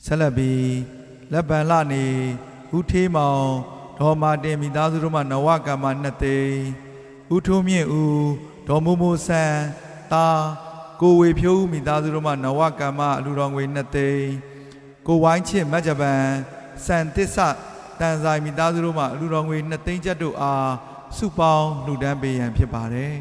ဆက်လက်ပြီးလက်ပံလနေဦးထေးမောင်ဒေါ်မာတင်မိသားစုတို့မှနဝကမ္မ2 သိန်းဦးထုံးမြင့်ဦးဒေါ်မိုးမိုးဆန်းတာကိုဝေဖြိုးမိသားစုတို့မှနဝကမ္မအလူတော်ငွေ2 သိန်းကိုဝိုင်းချစ်မတ်ဂျပန်စံတစ္ဆတန်ဆိုင်မိသားစုတို့မှအလူတော်ငွေ2 သိန်းကျပ်တို့အားစုပေါင်းလှူဒန်းပေးရန်ဖြစ်ပါတယ်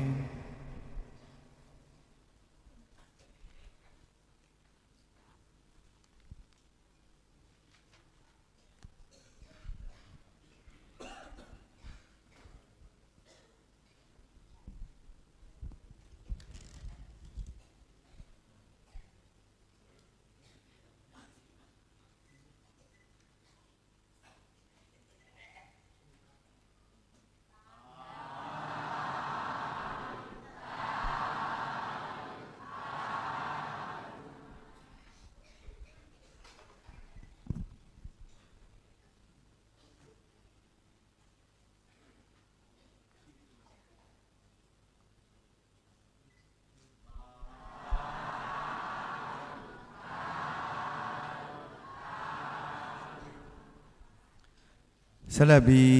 ဆက်လက်ပြီး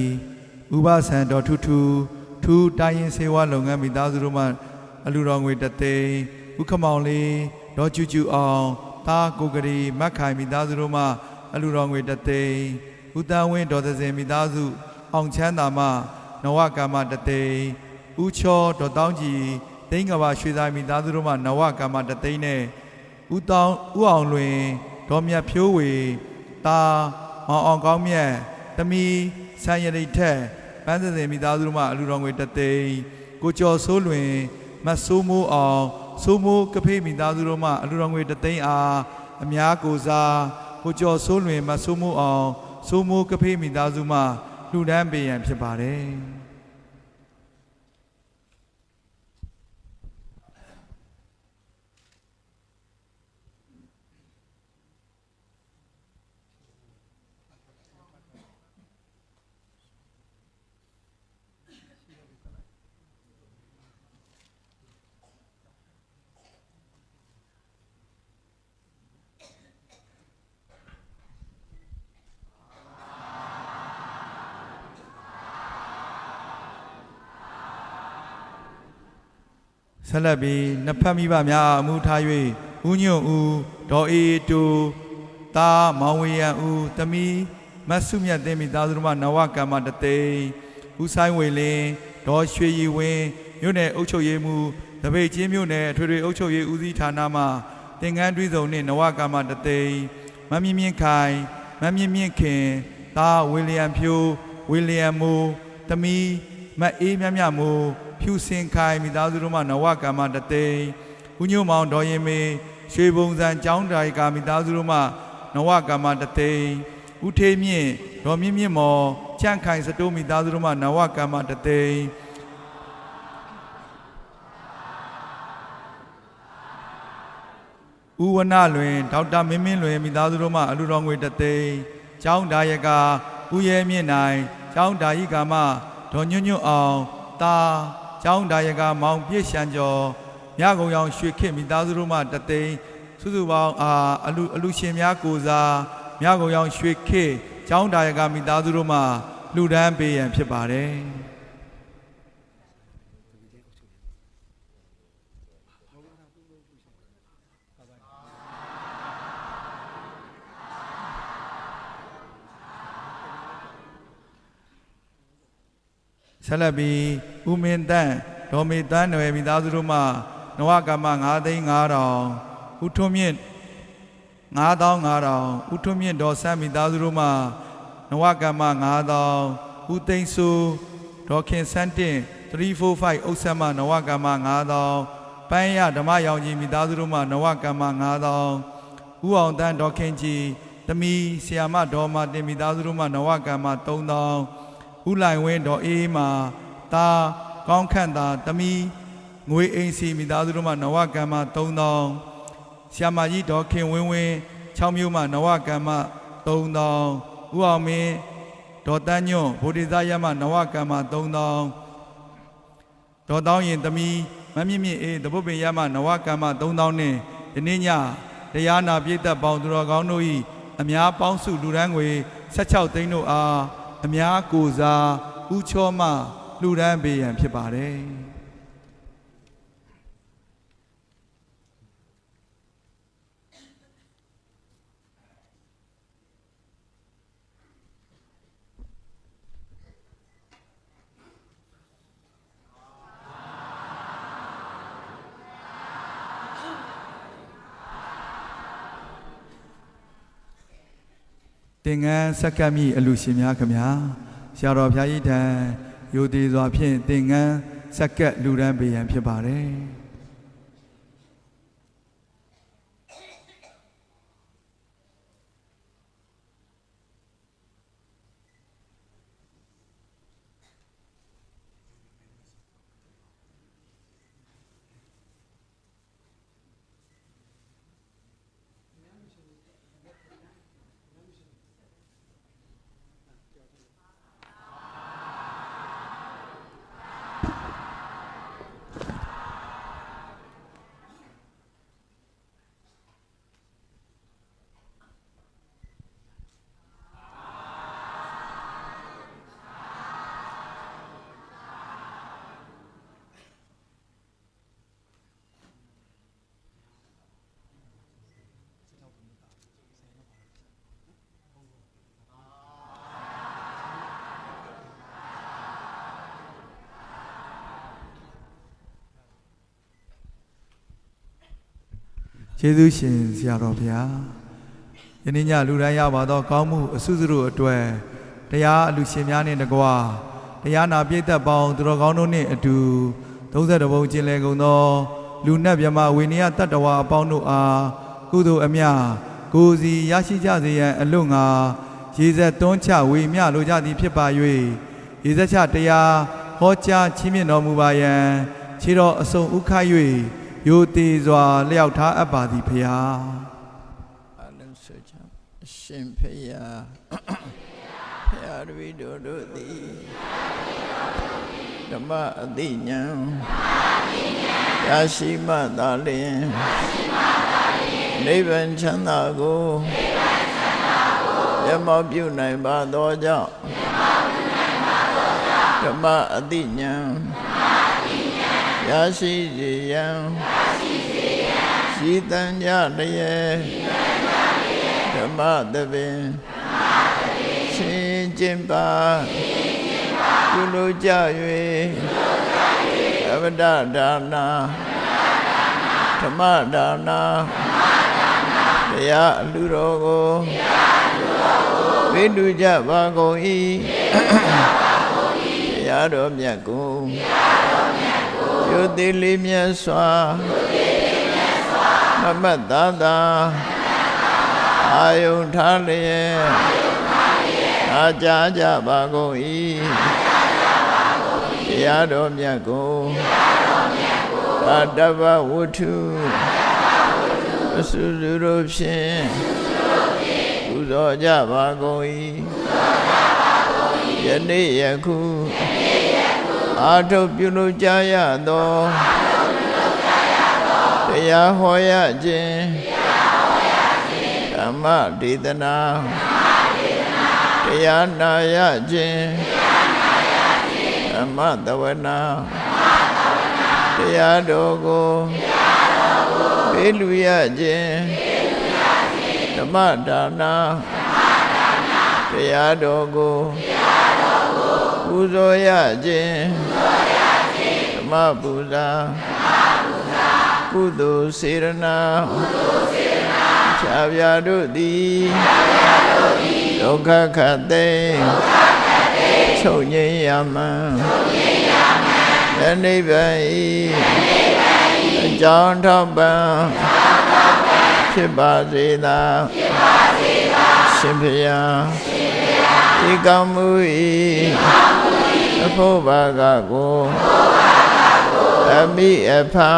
ဥပဆန်တော်ထူတိုင်းရင်စေဝါလုပ်ငန်းမိသားစုတို့မှအလူတော်ငွေ1 သိန်းဥခမောင်လေးဒေါ်ကျူအောင်တာကိုကလေးမတ်ခိုင်မိသားစုတို့မှအလူတော်ငွေ1 သိန်းဥတန်းဝင်းဒေါ်သစင်မိသားစုအောင်ချမ်းသာမှနဝကမ္မ1 သိန်းဥချောဒေါ်တောင်းကြီးသိန်းကဘာရွှေဆိုင်မိသားစုတို့မှနဝကမ္မ1 သိန်းနဲ့ဥအောင်လွင်ဒေါ်မြတ်ဖြိုးဝေတာအောင်ကောင်းမြတ်သမီးဆန်းရည်ထက်ပန်းစင်မိသားစုတို့မှအလူတော်ငွေ1 သိန်းကိုကျော်စိုးလွင်မတ်ဆိုးမိုးအောင်စိုးမိုးကဖေးမိသားစုတို့မှအလူတော်ငွေ1 သိန်းအားအများကိုစားကိုကျော်စိုးလွင်မတ်ဆိုးမိုးအောင်စိုးမိုးကဖေးမိသားစုမှလှူဒန်းပေးရန်ဖြစ်ပါတယ်ဆက်လက်ပြီးနှစ်ဖက်မိဘများအမှုထား၍ဦးညွန့်ဦးဒေါ်အေးတူတာမောင်ဝေယံဦးသမီးမတ်စုမြတ်သိန်းမိသားစုတို့မှနဝကမ္မ1 သိန်းဦးဆိုင်ဝေလင်းဒေါ်ရွှေရီဝင်းမြို့နယ်အုပ်ချုပ်ရေးမှူးတပိတ်ချင်းမြို့နယ်အထွေထွေအုပ်ချုပ်ရေးဦးစီးဌာနမှသင်္ကန်းတွဲဆောင်နှင့်နဝကမ္မ1 သိန်းမမြင့်မြင့်ခိုင်မမြင့်မြင့်ခင်တာဝီလျံဖြိုးဝီလျံမိုးသမီးမအေးမြမြမိုးဖြူစင်ခိုင်မိသားစုတို့မှနဝကမ္မ1 သိန်းဦးညိုမောင်ဒေါ်ရင်မေရွှေဘုံစံကျောင်းတိုင်ကာမိသားစုတို့မှနဝကမ္မ1 သိန်းဦးထေးမြင့်ဒေါ်မြင့်မြင့်မော်ချန့်ခိုင်စတိုးမိသားစုတို့မှနဝကမ္မ1 သိန်းဦးဝနလွင်ဒေါက်တာမင်းမင်းလွင်မိသားစုတို့မှအလူတော်ငွေ1 သိန်းကျောင်းဒါယကဦးရဲမြင့်နိုင်ကျောင်းဒါယိကာမဒေါ်ညွန့်ညွန့်အောင်တာကျောင်းဒါယကမောင်ပြည့်ရှံကျော်မြကုံရောင်ရွှေခေတ်မိသားစုတို့မှ1 သိန်းစုစုပေါင်းအလူရှင်များကိုစားမြကုံရောင်ရွှေခေတ်ကျောင်းဒါယကမိသားစုတို့မှလှူဒန်းပေးရန်ဖြစ်ပါတယ် ဆက်လက်ပြီးဦးမင်းတန်းဒေါ်မေတန်းနယ်မိသားစုတို့မှနဝကမ္မ9,500ဦးထွန်းမြင့်9,500ဦးထွန်းမြင့်ဒေါ်ဆန်းမိသားစုတို့မှနဝကမ္မ9,000ဦးသိန်းစိုးဒေါ်ခင်စန်းတင်345ဥစ္စာမနဝကမ္မ9,000ပန်းရဓမ္မရောင်ကြီးမိသားစုတို့မှနဝကမ္မ9,000ဦးအောင်တန်းဒေါ်ခင်ကြီးသမီးဆီယာမဒေါ်မာတင်မိသားစုတို့မှနဝကမ္မ3,000ဦးလိုင်ဝင်းဒေါ်အေးမာတာကောင်းခန့်သာသမီးငွေအိမ်စီမိသားစုတို့မှနဝကမ္မ3,000ဆီယာမကြီးဒေါ်ခင်ဝင်းဝင်း6မြို့မှနဝကမ္မ3,000ဦးအောင်မင်းဒေါ်တန်းညွန့်ဗိုလ်ဒေသရမနဝကမ္မ3,000ဒေါ်တောင်းရင်သမီးမမြင့်မြင့်အေးတပုတ်ပင်ရမနဝကမ္မ3,000နဲ့ဒီနေ့ညတရားနာပြည်သက်ပေါင်းသူတော်ကောင်းတို့၏အများပေါင်းစုလူဒန်းငွေ16သိန်းတို့အားအများကိုစားဦးချောမှလူဒန်းပေးရန်ဖြစ်ပါတယ်သင်္ကန်းစက္ကပ်မိအလူရှင်များခင်ဗျာဆရာတော်ဘုရားကြီးထံယိုသေးစွာဖြင့်သင်္ကန်းစက္ကပ်လူဒန်းပေးရန်ဖြစ်ပါတယ်ကျေးဇူးရှင်ဆရာတော်ဘုရားယနေ့ညလူတိုင်းရပါသောကောင်းမှုအစုစုတို့အတွက်တရားအလူရှင်များနှင့်တကွာတရားနာပြည့်သက်ပေါင်းသူတော်ကောင်းတို့နှင့်အတူ32ဘုံကျင်လည်ကုန်သောလူနတ်မြမဝိနည်းတတ္တဝါအပေါင်းတို့အားကုသိုလ်အမြကိုယ်စီရရှိကြစေရန်အလွတ်ငါရေဆက်တွန်းချဝေမျှလိုကြသည်ဖြစ်ပါ၍ရေဆက်ချတရားဟောကြားချီးမြှင့်တော်မူပါယံခြေတော်အစုံဥခိုက်၍ယိုသေးစွာလျှောက်ထားအပ်ပါသည်ဖျားအလုံးစုံချအရှင်ဖျားဖျားတပည့်တို့သည်ဓမ္မအသိဉာဏ်ရရှိမှသာလျှင်နိဗ္ဗာန်ချမ်းသာကိုရမောပြုနိုင်ပါသောကြောင့်ဓမ္မအသိဉာဏ်ရရှိစေရန်ရှိတန်ကြလျက်ဓမ္မသဘင်ရှင်ကျင့်ပါပြုလုပ်ကြ၍အဝဒဒါနာဓမ္မဒါနာတရားအလူတော်ကိုဝိတုကြပါကုန်၏တရားတော်မြတ်ကိုယုတိလေးမြတ်စွာမမတ်သာသာအာယုန်ထားလျက်အားကြားကြပါကုန်၏တရားတော်မြတ်ကိုအတ္တဝဝတ္ထုအစုစုတို့ဖြင့်ပူဇော်ကြပါကုန်၏ယနေ့ယခုအာထုတ်ပြုလုပ်ကြရသောတရားဟောရခြင်းဓမ္မဒေသနာတရားနာရခြင်းဓမ္မသဝနာတရားတော်ကိုပေးလူရခြင်းဓမ္မဒါနာတရားတော်ကိုဝ ပူဇော်ရခြင်းဓမ္မပူဇာကုသိုလ်စေရနာဖြာပြတို့သည်ဒုက္ခခတ်သိချုပ်ငြိမ်းရမှန်နိဗ္ဗာန်ဤအကြောင်းထောက်ပံ့ဖြစ်ပါစေသာရှင်ဘုရားဤကောင်းမှု၏အဖို့ဘာကကိုအမိအဖာ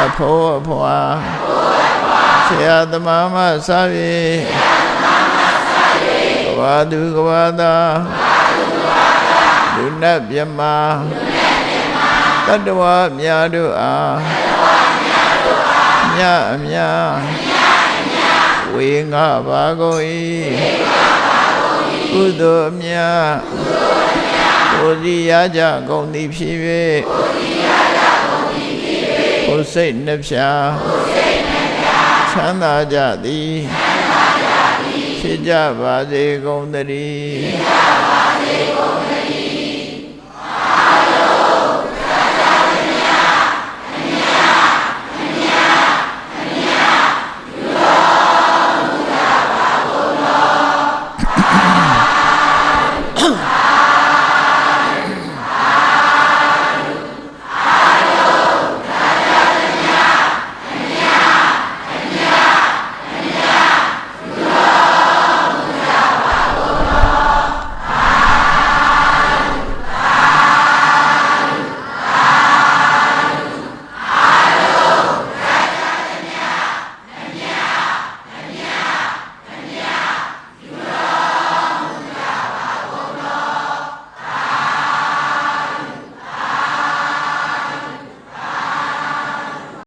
အဖို့အဖွာဆရာသမားမဆာပြေကဘာသူကဘာသာလူနတ်မြမတတ္တဝါများတို့အားမြအမြဝေငါပါကုန်၏ကုသိုလ်အမြကိုစီရကြကုန်သည်ဖြစ်၍ကိုယ်စိတ်နှဖျားချမ်းသာကြသည်ဖြစ်ကြပါစေကုန်သတည်း